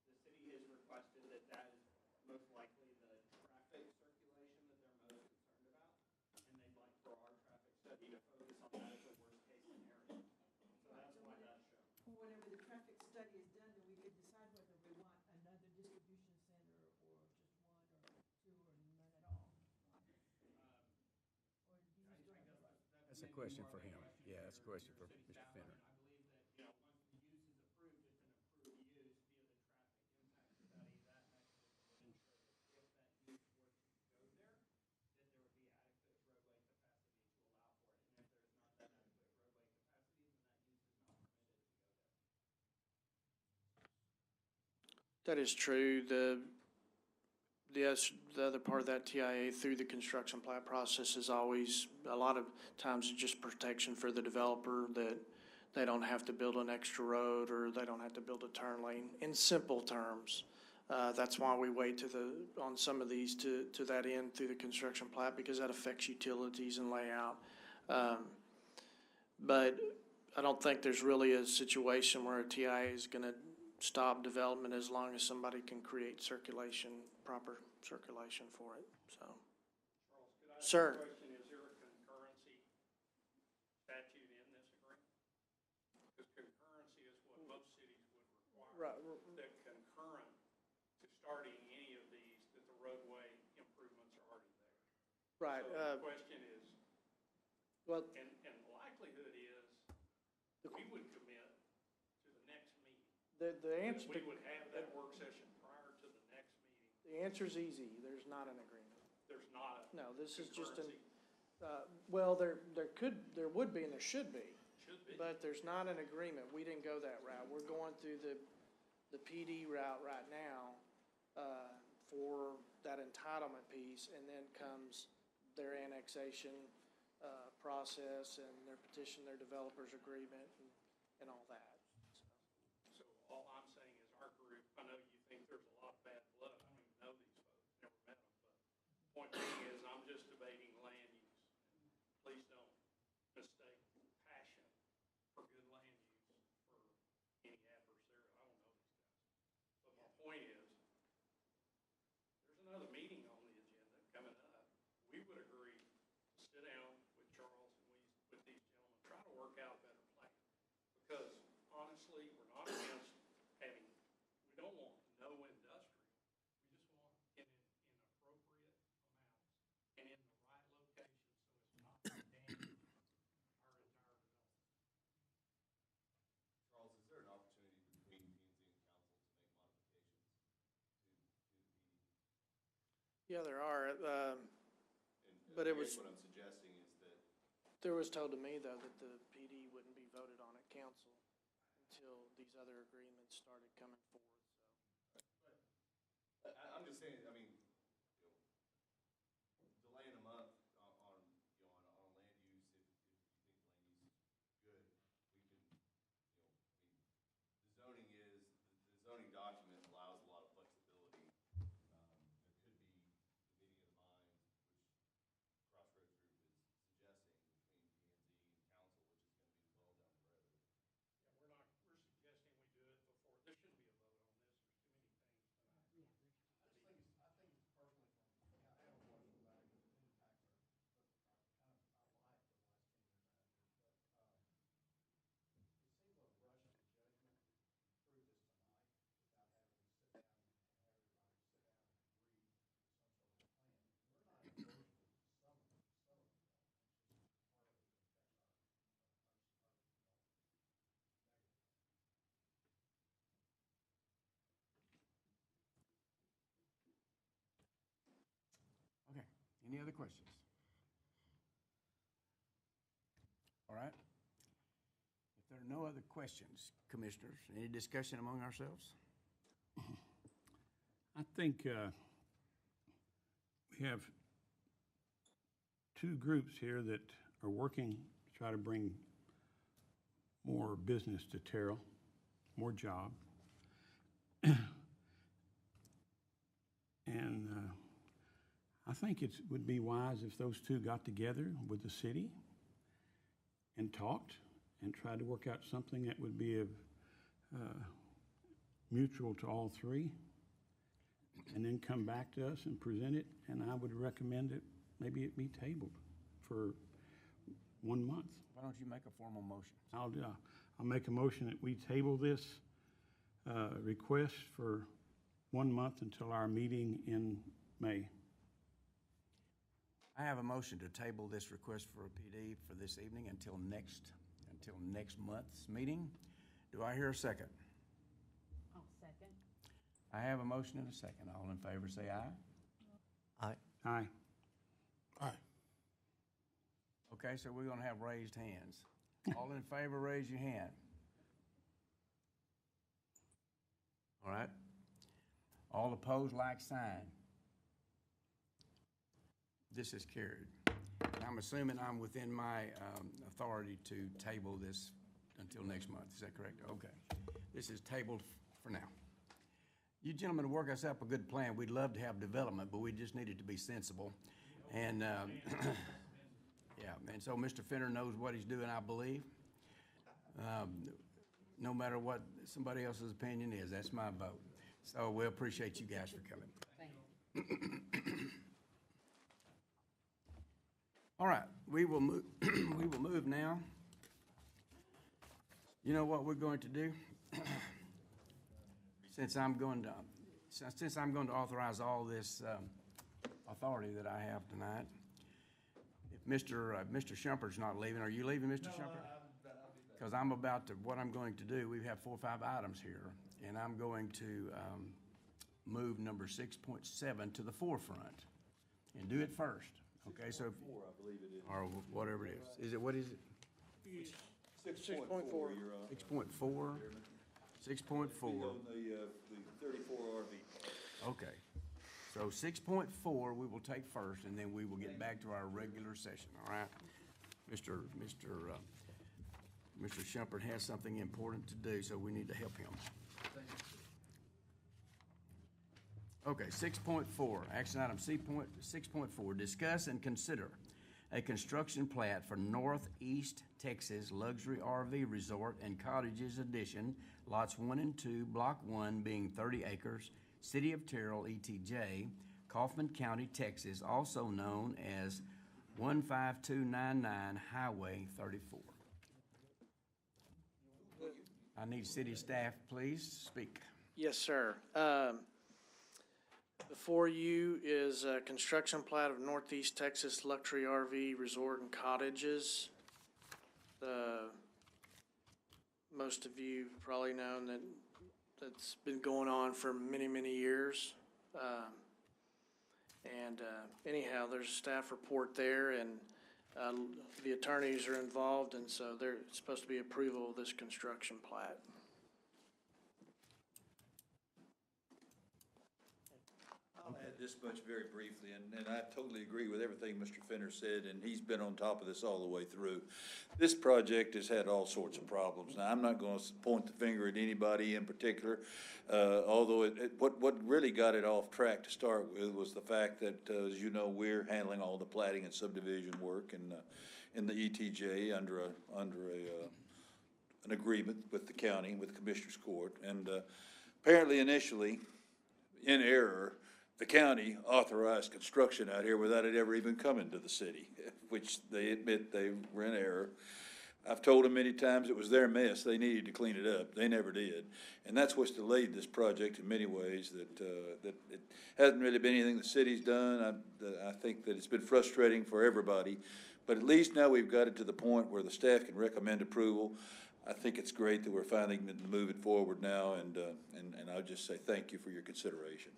the city has requested that is most likely the traffic circulation that they're most concerned about, and they'd like for our traffic study to focus on that as a worst-case scenario. So that's why that's shown. Whenever the traffic study is done, then we could decide whether we want another distribution center or just one or two or none at all. That's a question for him. Yeah, that's a question for Mr. Fenner. I believe that, once the use is approved, it's an approved use via the traffic impact study. That mechanism would ensure that if that use were to go there, that there would be adequate roadway capacity to allow for it. And if there is not that adequate roadway capacity, then that use is not permitted to go there. That is true. The other part of that TIA through the construction plat process is always, a lot of times, it's just protection for the developer, that they don't have to build an extra road or they don't have to build a turn lane, in simple terms. That's why we wait on some of these to that end through the construction plat, because that affects utilities and layout. But I don't think there's really a situation where a TIA is going to stop development as long as somebody can create proper circulation for it. So, Charles, could I ask sir. a question? Is there a concurrency statute in this agreement? Because concurrency is what most cities would require. Right. That concurrent to starting any of these, that the roadway improvements are already there. Right. So the question is, well, and the likelihood is, we would commit The answer, We would have that work session prior to the next meeting. the answer's easy. There's not an agreement. There's not a. No, this is just an, concurrency. well, there would be and there should be. Should be. But there's not an agreement. We didn't go that route. We're going through the PD route right now, for that entitlement piece, and then comes their annexation, process and their petition, their developer's agreement and all that. So all I'm saying is our group, I know you think there's a lot of bad blood. I don't even know these folks, never met them, but point being is I'm just debating land use. Please don't mistake passion for good land use for any adversarial. I don't know these guys. But my point is, there's another meeting on the agenda coming up. We would agree to sit down with Charles and with these gentlemen, try to work out a better plan. Because honestly, we're not against having, we don't want no industrial. We just want it in appropriate amounts and in the right location so it's not damaging our entire development. Charles, is there an opportunity between P&Z and council to make modifications to the PD? Yeah, there are, but I it was, guess what I'm suggesting is that there was told to me though that the PD wouldn't be voted on at council until these other agreements started coming forward, so. I'm just saying, I mean, delaying them up on land use, if you think land use is good, we can, the zoning document allows a lot of flexibility. There could be the meeting of the minds, which Crossroads Group is suggesting between P&Z and council, which is going to be well down the road. Yeah, we're suggesting we do it before, there shouldn't be a vote on this, there's too many things tonight. I think it's personally from, I have a question about it because it impacts our life for the last 10 years I have here, but, it seems like rushing to judgment to prove this tonight without having to sit down and have everybody sit down and agree to some sort of plan. We're not averse to some of the development, it's just part of it can affect our development negatively. Okay, any other questions? All right. If there are no other questions, commissioners, any discussion among ourselves? I think we have two groups here that are working to try to bring more business to Terrell, more job. And I think it would be wise if those two got together with the city and talked and tried to work out something that would be of mutual to all three, and then come back to us and present it. And I would recommend that maybe it be tabled for 1 month. Why don't you make a formal motion? I'll make a motion that we table this request for 1 month until our meeting in May. I have a motion to table this request for a PD for this evening until next month's meeting. Do I hear a second? I'll second. I have a motion and a second. All in favor, say aye. Aye. Aye. Aye. Okay, so we're gonna have raised hands. All in favor, raise your hand. All right. All opposed, like sign. This is carried. I'm assuming I'm within my authority to table this until next month. Is that correct? Okay. This is tabled for now. You gentlemen work us up a good plan. We'd love to have development, but we just need it to be sensible. And, yeah, and so Mr. Fenner knows what he's doing, I believe. No matter what somebody else's opinion is, that's my vote. So we appreciate you guys for coming. Thank you. All right, we will move, we will move now. You know what we're going to do? Since I'm going to authorize all this authority that I have tonight, if Mr. Shumpert's not leaving, are you leaving, Mr. Shumpert? because I'm about to, what I'm going to do, we have 4 or 5 items here, and I'm going to move number 6.7 to the forefront and do it first. Okay, so. 6.4, I believe it is. Or whatever it is. Is it, what is it? 6.4, Your Honor. 6.4? 6.4. On the 34 RV. Okay. So 6.4 we will take first, and then we will get back to our regular session, all right? Mr. Shumpert has something important to do, so we need to help him. Okay, 6.4, action item 6.4, discuss and consider a construction plat for Northeast Texas Luxury RV Resort and Cottages Addition, lots 1 and 2, block 1 being 30 acres, City of Terrell ETJ, Kaufman County, Texas, also known as 15299 Highway 34. I need city staff, please, speak. Yes, sir. Before you is a construction plat of Northeast Texas Luxury RV Resort and Cottages. Most of you probably known that that's been going on for many, many years. Anyhow, there's a staff report there, and the attorneys are involved, and so there's supposed to be approval of this construction plat. I'll add this much very briefly, and I totally agree with everything Mr. Fenner said, and he's been on top of this all the way through. This project has had all sorts of problems. Now, I'm not going to point the finger at anybody in particular, although what really got it off track to start with was the fact that, as you know, we're handling all the platting and subdivision work in the ETJ under an agreement with the county, with the Commissioner's Court, and apparently initially, in error, the county authorized construction out here without it ever even coming to the city, which they admit they were in error. I've told them many times it was their mess. They needed to clean it up. They never did. And that's what's delayed this project in many ways, that it hasn't really been anything the city's done. I think that it's been frustrating for everybody. But at least now we've got it to the point where the staff can recommend approval. I think it's great that we're finally moving forward now, and I'll just say thank you for your consideration.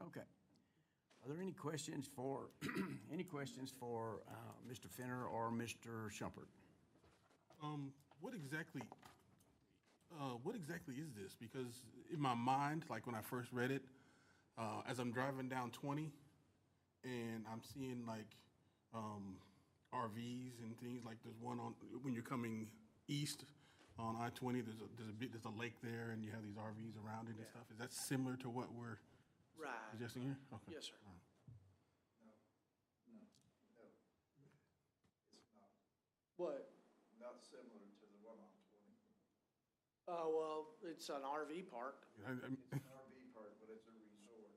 Okay. Are there any questions for Mr. Fenner or Mr. Shumpert? What exactly is this? Because in my mind, like when I first read it, as I'm driving down 20, and I'm seeing like RVs and things, like there's one on when you're coming east on I-20. There's a lake there, and you have these RVs around it and stuff. Is that similar to what we're suggesting here? Okay. Yes, sir. What? Not similar to the one on 20. Well, it's an RV park. It's an RV park, but it's a resort.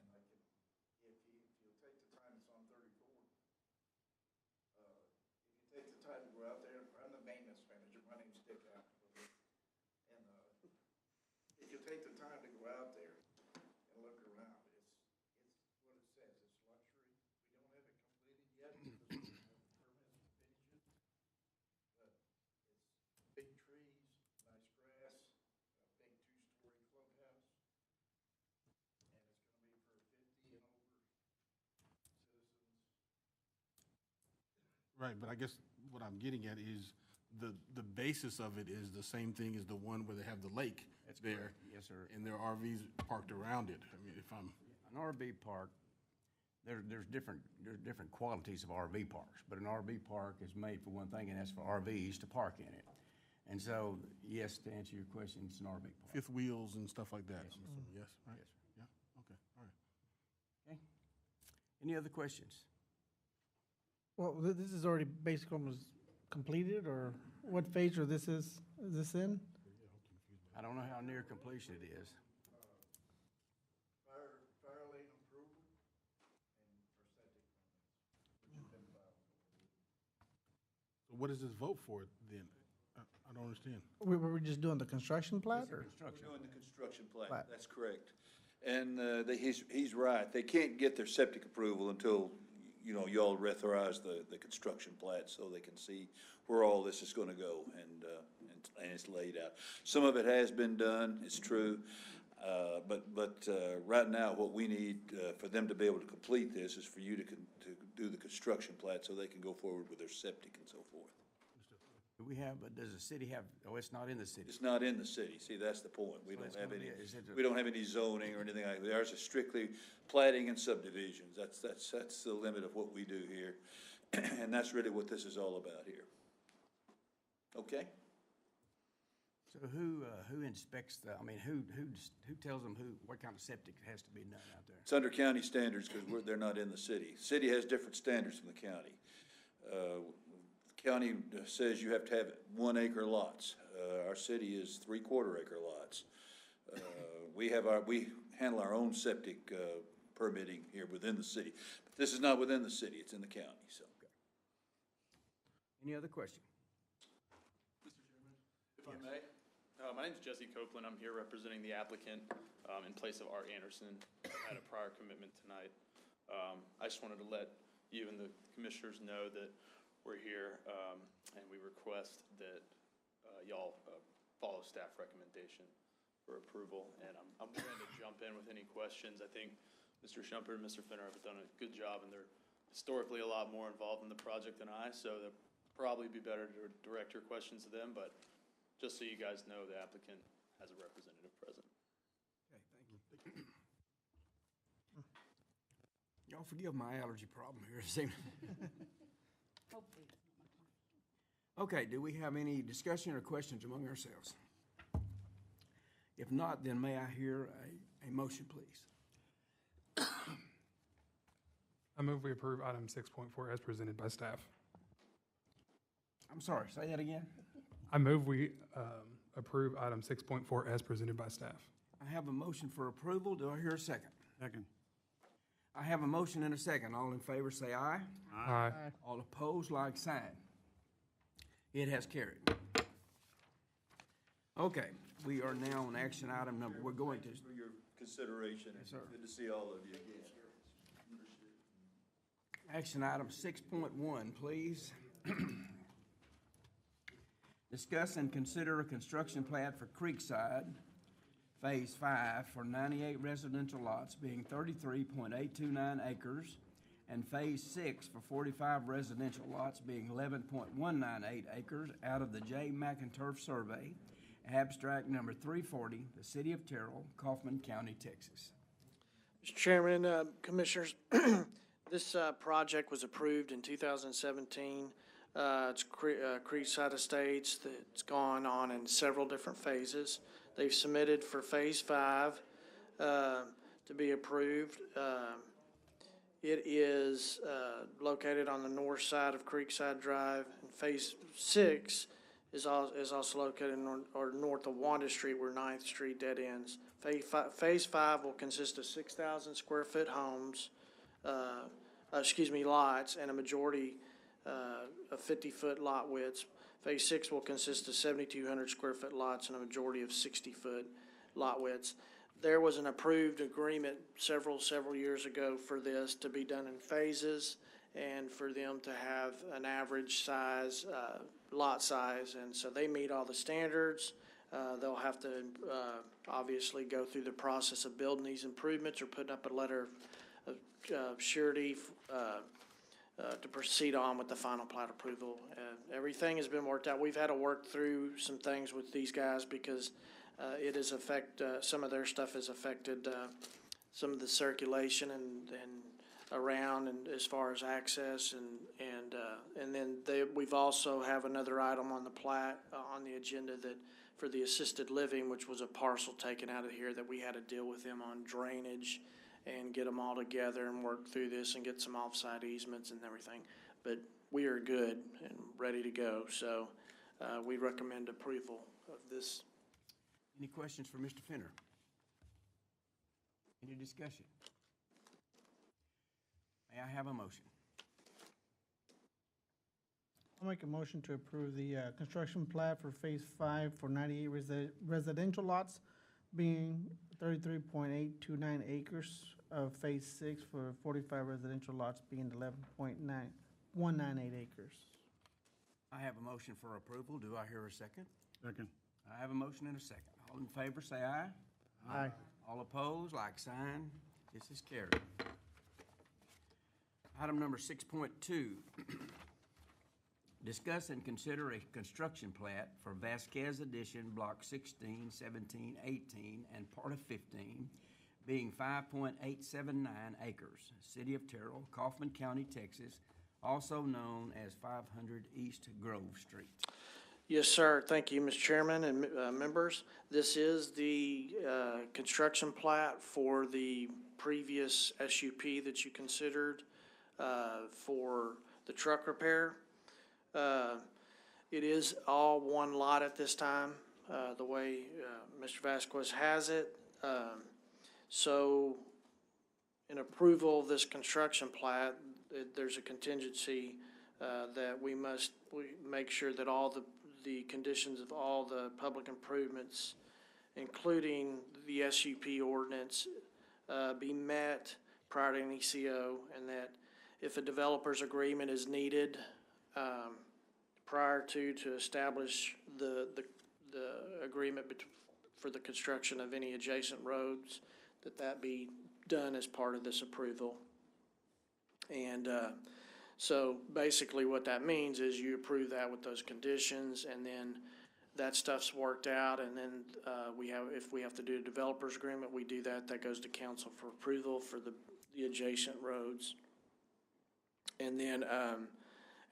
And I can, if you'll take the time, it's on 34. If you take the time to go out there, I'm the maintenance manager. My name's Dick Apple. And if you take the time to go out there and look around, it's what it says. It's luxury. We don't have it completed yet because we don't have the permits to finish it. But it's big trees, nice grass, a big two-story clubhouse, and it's going to be for 50 and over citizens. Right, but I guess what I'm getting at is the basis of it is the same thing as the one where they have the lake there. Yes, sir. And there are RVs parked around it. I mean, if I'm. An RV park, there's different qualities of RV parks, but an RV park is made for one thing, and that's for RVs to park in it. And so, yes, to answer your question, it's an RV park. Fifth wheels and stuff like that. Yes, sir. Yes, right? Yes, sir. Yeah, okay, all right. Okay. Any other questions? Well, this is already basically almost completed, or what phase or is this in? I don't know how near completion it is. Fire lane approval and for septic permits, which have been filed. So what does this vote for then? I don't understand. Were we just doing the construction plat, or? We're doing the construction plat, Plat. that's correct. And he's right, they can't get their septic approval until you know, y'all authorize the construction plat so they can see where all this is gonna go, and it's laid out. Some of it has been done, it's true, but right now, what we need, for them to be able to complete this is for you to do the construction plat so they can go forward with their septic and so forth. Do we have, does the city have, oh, it's not in the city. It's not in the city, see, that's the point, we So don't it's have gonna any, be- is it a- we don't have any zoning or anything like that, ours is strictly platting and subdivisions, that's the limit of what we do here, and that's really what this is all about here. Okay? So who inspects the, I mean, who tells them what kind of septic has to be done out there? It's under county standards because they're not in the city. City has different standards from the county. County says you have to have 1 acre lots. Our city is 3/4 acre lots. We handle our own septic permitting here within the city. But this is not within the city, it's in the county, so. Any other question? Mr. Chairman, if I may, my name's Jesse Copeland. I'm here representing the applicant in place of Art Anderson. I had a prior commitment tonight. I just wanted to let you and the commissioners know that we're here, and we request that y'all follow staff recommendation for approval. And I'm willing to jump in with any questions. I think Mr. Shumpert and Mr. Finner have done a good job, and they're historically a lot more involved in the project than I, so they'll probably be better to direct your questions to them. But just so you guys know, the applicant has a representative present. Okay, thank you. Y'all forgive my allergy problem here. Hopefully. Okay, do we have any discussion or questions among ourselves? If not, then may I hear a motion, please? I move we approve item 6.4 as presented by staff. I'm sorry, say that again? I move we approve item 6.4 as presented by staff. I have a motion for approval. Do I hear a second? Second. I have a motion and a second. All in favor, say aye. Aye. All opposed, like sign. It has carried. Okay, we are now on action item number, we're going to, For your consideration. Yes, sir. Good to see all of you again. action item 6.1, please. Discuss and consider a construction plat for Creekside Phase 5 for 98 residential lots being 33.829 acres, and Phase 6 for 45 residential lots being 11.198 acres out of the J. McEntruff survey, abstract number 340, the city of Terrell, Kaufman County, Texas. Mr. Chairman, Commissioners, this project was approved in 2017. It's Creekside Estates. It's gone on in several different phases. They've submitted for Phase 5 to be approved. It is located on the north side of Creekside Drive. And Phase 6 is also located north of Wanda Street, where 9th Street dead ends. Phase 5 will consist of 6,000 square foot homes, lots, and a majority of 50-foot lot widths. Phase 6 will consist of 7,200 square foot lots and a majority of 60-foot lot widths. There was an approved agreement several years ago for this to be done in phases and for them to have an average size, lot size, and so they meet all the standards. They'll have to obviously go through the process of building these improvements or putting up a letter of surety to proceed on with the final plat approval. Everything has been worked out. We've had to work through some things with these guys because it has some of their stuff has affected some of the circulation and around and as far as access and then we've also have another item on the plat on the agenda that for the assisted living, which was a parcel taken out of here that we had to deal with them on drainage and get them all together and work through this and get some offsite easements and everything. But we are good and ready to go. So we recommend approval of this. Any questions for Mr. Finner? Any discussion? May I have a motion? I'll make a motion to approve the construction plat for Phase 5 for 98 residential lots being 33.829 acres of Phase 6 for 45 residential lots being 11.198 acres. I have a motion for approval. Do I hear a second? Second. I have a motion and a second. All in favor, say aye. Aye. All opposed, like sign. This is carried. Item number 6.2, discuss and consider a construction plat for Vasquez Addition, Block 16, 17, 18, and part of 15, being 5.879 acres, City of Terrell, Kaufman County, Texas, also known as 500 East Grove Street. Yes, sir. Thank you, Mr. Chairman and members. This is the construction plat for the previous SUP that you considered for the truck repair. It is all one lot at this time, the way Mr. Vasquez has it. So in approval of this construction plat, there's a contingency that we make sure that all the conditions of all the public improvements, including the SUP ordinance, be met prior to any CO, and that if a developer's agreement is needed prior to establish the agreement for the construction of any adjacent roads, that be done as part of this approval. And so basically what that means is you approve that with those conditions, and then that stuff's worked out, and then if we have to do a developer's agreement, we do that. That goes to council for approval for the adjacent roads. And then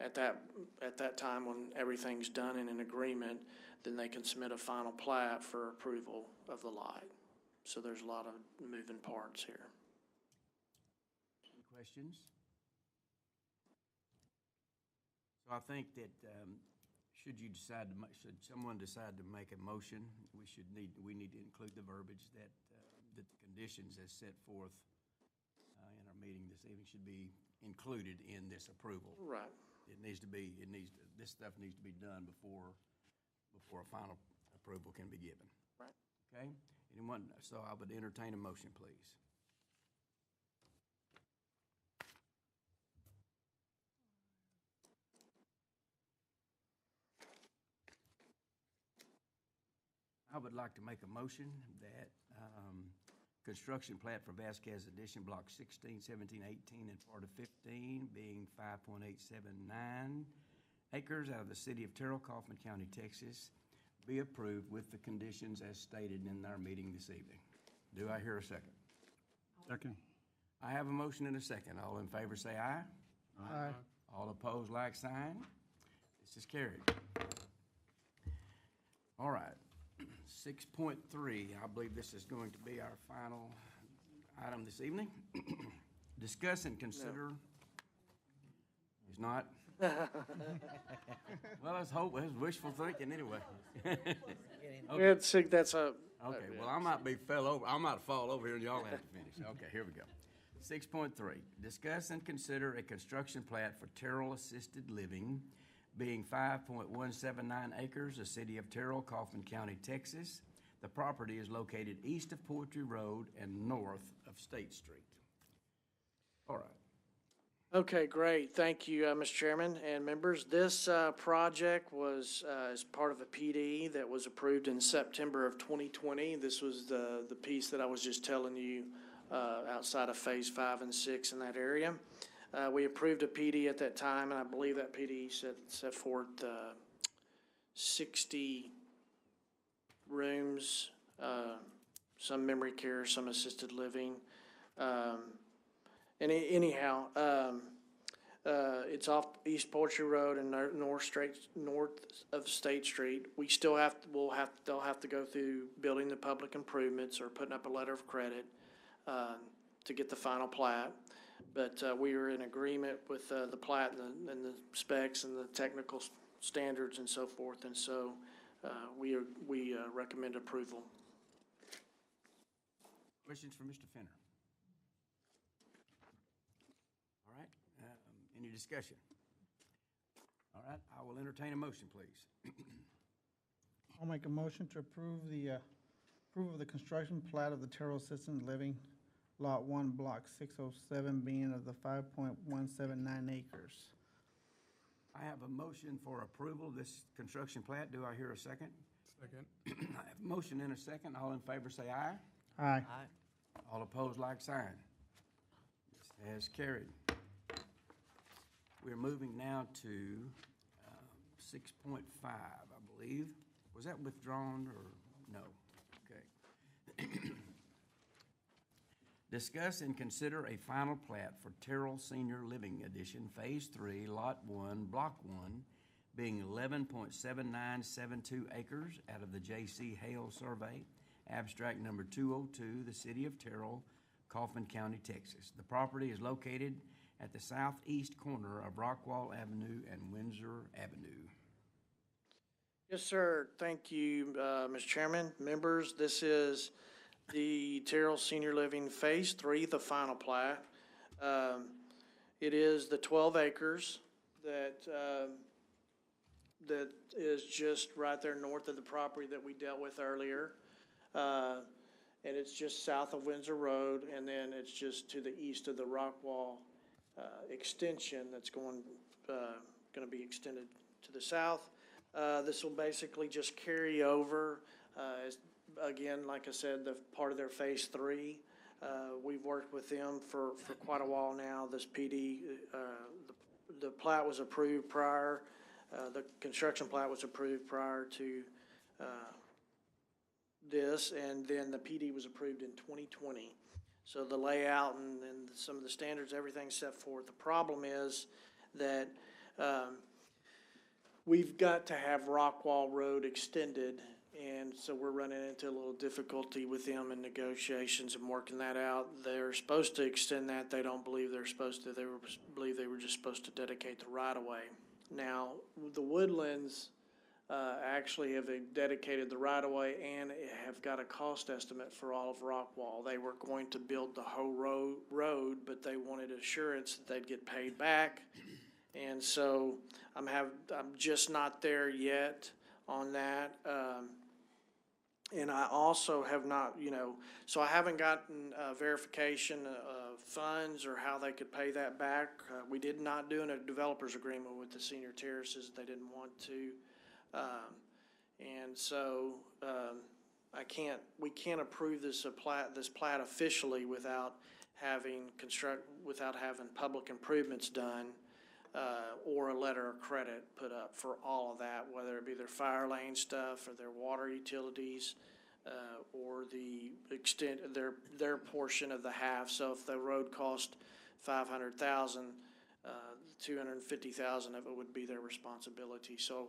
at that time, when everything's done in an agreement, then they can submit a final plat for approval of the lot. So there's a lot of moving parts here. Any questions? So I think that should someone decide to make a motion, we need to include the verbiage that the conditions as set forth in our meeting this evening should be included in this approval. Right. This stuff needs to be done before a final approval can be given. Right. Okay? Anyone? So I would entertain a motion, please. I would like to make a motion that construction plat for Vasquez Addition, Block 16, 17, 18, and part of 15, being 5.879 acres out of the City of Terrell, Kaufman County, Texas, be approved with the conditions as stated in our meeting this evening. Do I hear a second? Second. I have a motion and a second. All in favor say aye. Aye. All opposed, like sign. This is carried. All right. 6.3, I believe this is going to be our final item this evening. Discuss and consider. It's not? Well, let's hope. It's wishful thinking anyway. Okay. That's a. Okay, well, I might fall over here and y'all have to finish. Okay, here we go. 6.3, discuss and consider a construction plat for Terrell Assisted Living, being 5.179 acres, the City of Terrell, Kaufman County, Texas. The property is located east of Poetry Road and north of State Street. All right. Okay, great. Thank you, Mr. Chairman and members. This project was as part of a PD that was approved in September of 2020. This was the piece that I was just telling you outside of Phase 5 and 6 in that area. We approved a PD at that time, and I believe that PD set forth 60 rooms, some memory care, some assisted living. It's off East Poetry Road and north of State Street. They'll have to go through building the public improvements or putting up a letter of credit to get the final plat. But we are in agreement with the plat and the specs and the technical standards and so forth, and so we recommend approval. Questions for Mr. Fenner? All right. Any discussion? All right. I will entertain a motion, please. I'll make a motion to approve the approval of the construction plat of the Terrell Assisted Living Lot 1, Block 607, being of the 5.179 acres. I have a motion for approval of this construction plat. Do I hear a second? Second. I have a motion and a second. All in favor say aye. Aye. All opposed, like sign. This has carried. We're moving now to 6.5, I believe. Was that withdrawn or no? Okay. Discuss and consider a final plat for Terrell Senior Living Addition, Phase 3, Lot 1, Block 1, being 11.7972 acres out of the J.C. Hale survey, abstract number 202, the city of Terrell, Kaufman County, Texas. The property is located at the southeast corner of Rockwall Avenue and Windsor Avenue. Yes, sir. Thank you, Mr. Chairman. Members, this is the Terrell Senior Living Phase 3, the final plat. It is the 12 acres that is just right there north of the property that we dealt with earlier. And it's just south of Windsor Road, and then it's just to the east of the Rockwall extension that's going to be extended to the south. This will basically just carry over, again, like I said, the part of their Phase 3. We've worked with them for quite a while now. This PD, the plat was approved prior, the construction plat was approved prior to this, and then the PD was approved in 2020. So the layout and some of the standards, everything's set forth. The problem is that we've got to have Rockwall Road extended, and so we're running into a little difficulty with them in negotiations and working that out. They're supposed to extend that. They don't believe they're supposed to. They believe they were just supposed to dedicate the right-of-way. Now, the Woodlands actually have dedicated the right-of-way and have got a cost estimate for all of Rockwall. They were going to build the whole road, but they wanted assurance that they'd get paid back. And so I'm just not there yet on that. And I also have not, so I haven't gotten verification of funds or how they could pay that back. We did not do a developer's agreement with the senior terraces. They didn't want to. And so we can't approve this plat officially without having public improvements done, or a letter of credit put up for all of that, whether it be their fire lane stuff or their water utilities, or the extent their portion of the half. So if the road cost $500,000, $250,000 of it would be their responsibility. So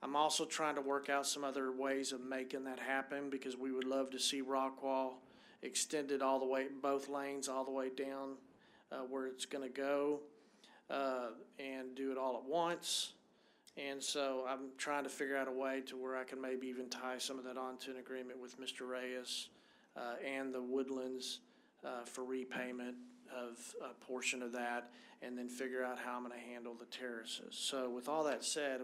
I'm also trying to work out some other ways of making that happen, because we would love to see Rockwall extended all the way, both lanes all the way down where it's going to go, and do it all at once. And so I'm trying to figure out a way to where I can maybe even tie some of that onto an agreement with Mr. Reyes and the Woodlands for repayment of a portion of that, and then figure out how I'm going to handle the terraces. So with all that said,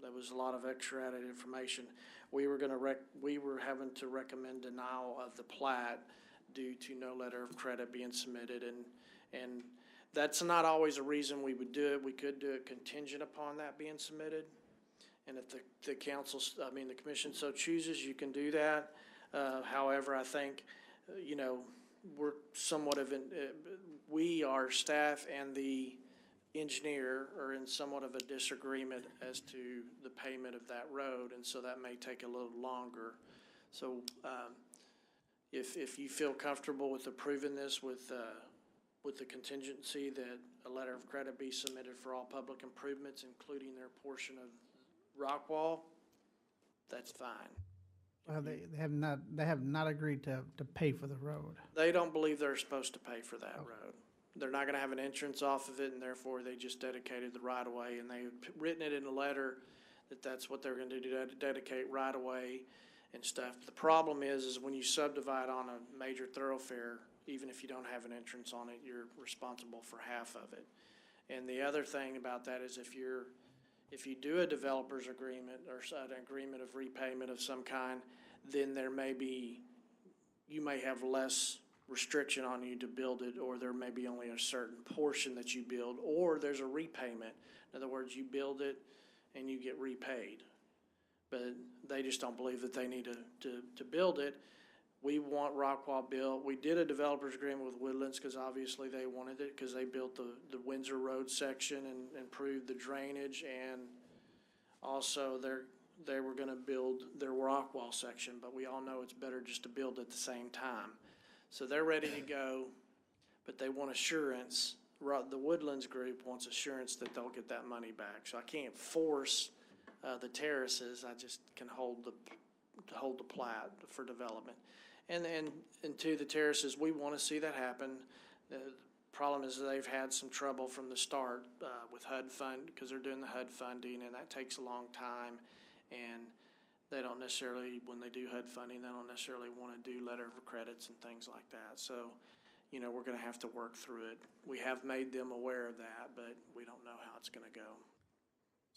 there was a lot of extra added information. We were having to recommend denial of the plat due to no letter of credit being submitted, and that's not always a reason we would do it. We could do it contingent upon that being submitted, and if the commission so chooses, you can do that. However, I think, we're somewhat of our staff and the engineer are in somewhat of a disagreement as to the payment of that road, and so that may take a little longer. So if you feel comfortable with approving this with the contingency that a letter of credit be submitted for all public improvements, including their portion of Rockwall, that's fine. They have not agreed to pay for the road. They don't believe they're supposed to pay for that road. They're not going to have an entrance off of it, and therefore they just dedicated the right-of-way, and they've written it in a letter that that's what they're going to do, to dedicate right-of-way and stuff. The problem is when you subdivide on a major thoroughfare, even if you don't have an entrance on it, you're responsible for half of it. And the other thing about that is if you do a developer's agreement or an agreement of repayment of some kind, then you may have less restriction on you to build it, or there may be only a certain portion that you build, or there's a repayment. In other words, you build it and you get repaid. But they just don't believe that they need to build it. We want Rockwall built. We did a developer's agreement with Woodlands because obviously they wanted it because they built the Windsor Road section and improved the drainage, and also they were gonna build their Rockwall section, but we all know it's better just to build at the same time. So they're ready to go, but they want assurance. The Woodlands group wants assurance that they'll get that money back. So I can't force the terraces. I just can hold the plat for development. And to the terraces, we want to see that happen. The problem is they've had some trouble from the start with HUD fund, because they're doing the HUD funding, and that takes a long time. And they don't necessarily, when they do HUD funding, they don't necessarily want to do letter of credits and things like that. So, you know, we're going to have to work through it. We have made them aware of that, but we don't know how it's going to go.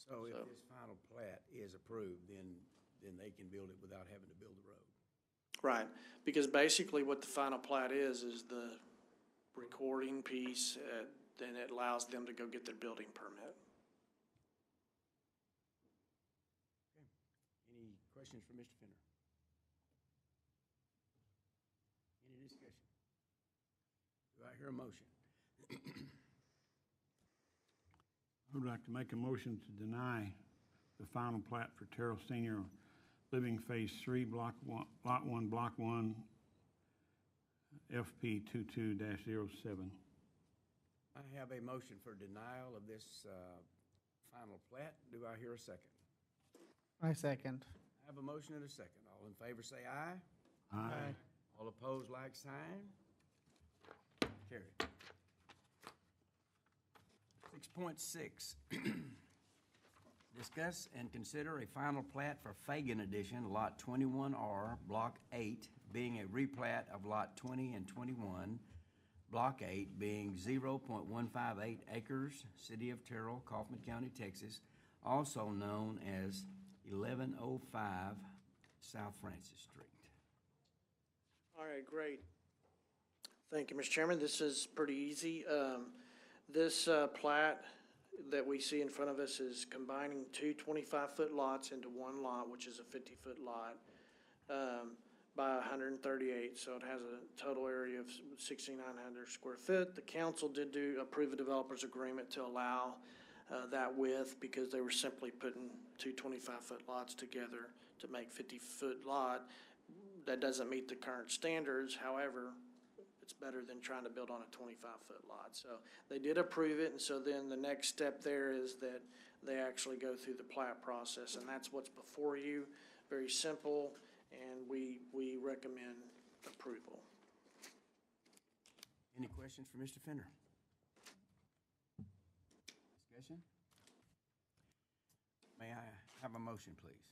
So if this final plat is approved, then they can build it without having to build the road? Right, because basically what the final plat is the recording piece, then it allows them to go get their building permit. Any questions for Mr. Fender? Any discussion? Do I hear a motion? I would like to make a motion to deny the final plat for Terrell Senior Living Phase 3, Lot 1, FP 22-07. I have a motion for denial of this final plat. Do I hear a second? I second. I have a motion and a second. All in favor say aye. Aye. All opposed, like sign. Carried. 6.6, discuss and consider a final plat for Phagan Addition, Lot 21R, Block 8, being a replat of Lot 20 and 21, Block 8 being 0.158 acres, City of Terrell, Kaufman County, Texas, also known as 1105 South Francis Street. All right, great. Thank you, Mr. Chairman. This is pretty easy. This plat that we see in front of us is combining two 25-foot lots into one lot, which is a 50-foot lot, by 138. So it has a total area of 6,900 square foot. The council did approve a developer's agreement to allow that width because they were simply putting two 25-foot lots together to make 50-foot lot. That doesn't meet the current standards. However, it's better than trying to build on a 25-foot lot. So they did approve it, and so then the next step there is that they actually go through the plat process, and that's what's before you. Very simple, and we recommend approval. Any questions for Mr. Fender? Discussion? May I have a motion, please?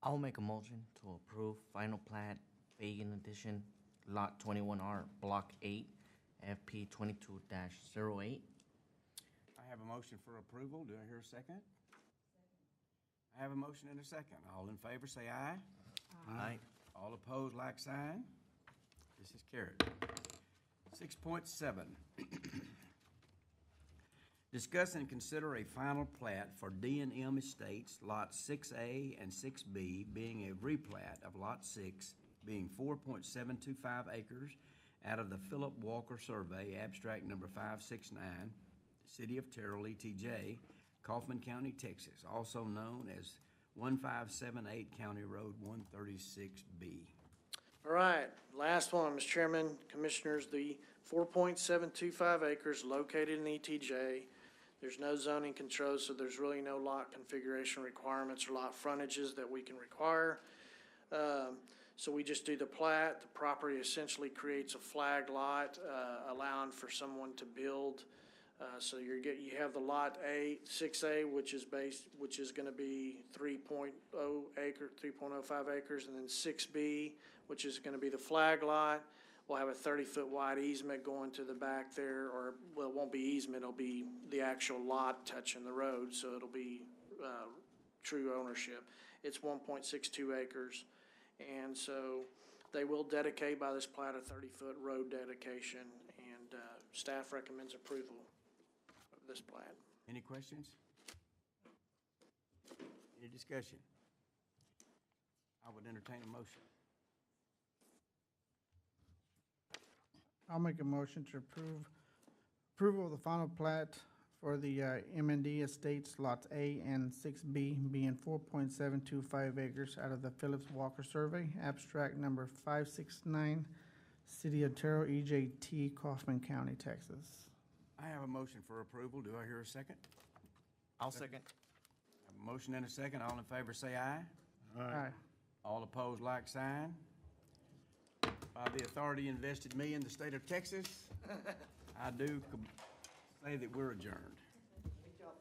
I'll make a motion to approve final plat, Phagan Addition, Lot 21R, Block 8, FP 22-08. I have a motion for approval. Do I hear a second? I have a motion and a second. All in favor say aye. Aye. All opposed, like sign. This is carried. 6.7. Discuss and consider a final plat for D&M Estates, Lot 6A and 6B, being a replat of Lot 6, being 4.725 acres out of the Philip Walker Survey, abstract number 569, City of Terrell ETJ, Kaufman County, Texas, also known as 1578 County Road 136B. All right, last one, Mr. Chairman, Commissioners, the 4.725 acres located in ETJ. There's no zoning control, so there's really no lot configuration requirements or lot frontages that we can require. So we just do the plat. The property essentially creates a flag lot, allowing for someone to build. So you have the lot 6A, which is going to be 3.05 acres, and then 6B, which is going to be the flag lot. We'll have a 30-foot wide easement going to the back there, or, well, it won't be easement, it'll be the actual lot touching the road, so it'll be true ownership. It's 1.62 acres, and so They will dedicate by this plat a 30-foot road dedication, and staff recommends approval of this plat. Any questions? Any discussion? I would entertain a motion. I'll make a motion to approval of the final plat for the M&D Estates Lots A and 6B being 4.725 acres out of the Phillips Walker Survey, abstract number 569, City of Terrell ETJ, Kaufman County, Texas. I have a motion for approval. Do I hear a second? I'll second. I have a motion and a second. All in favor say aye. Aye. All opposed, like sign. By the authority invested me in the state of Texas, I do say that we're adjourned.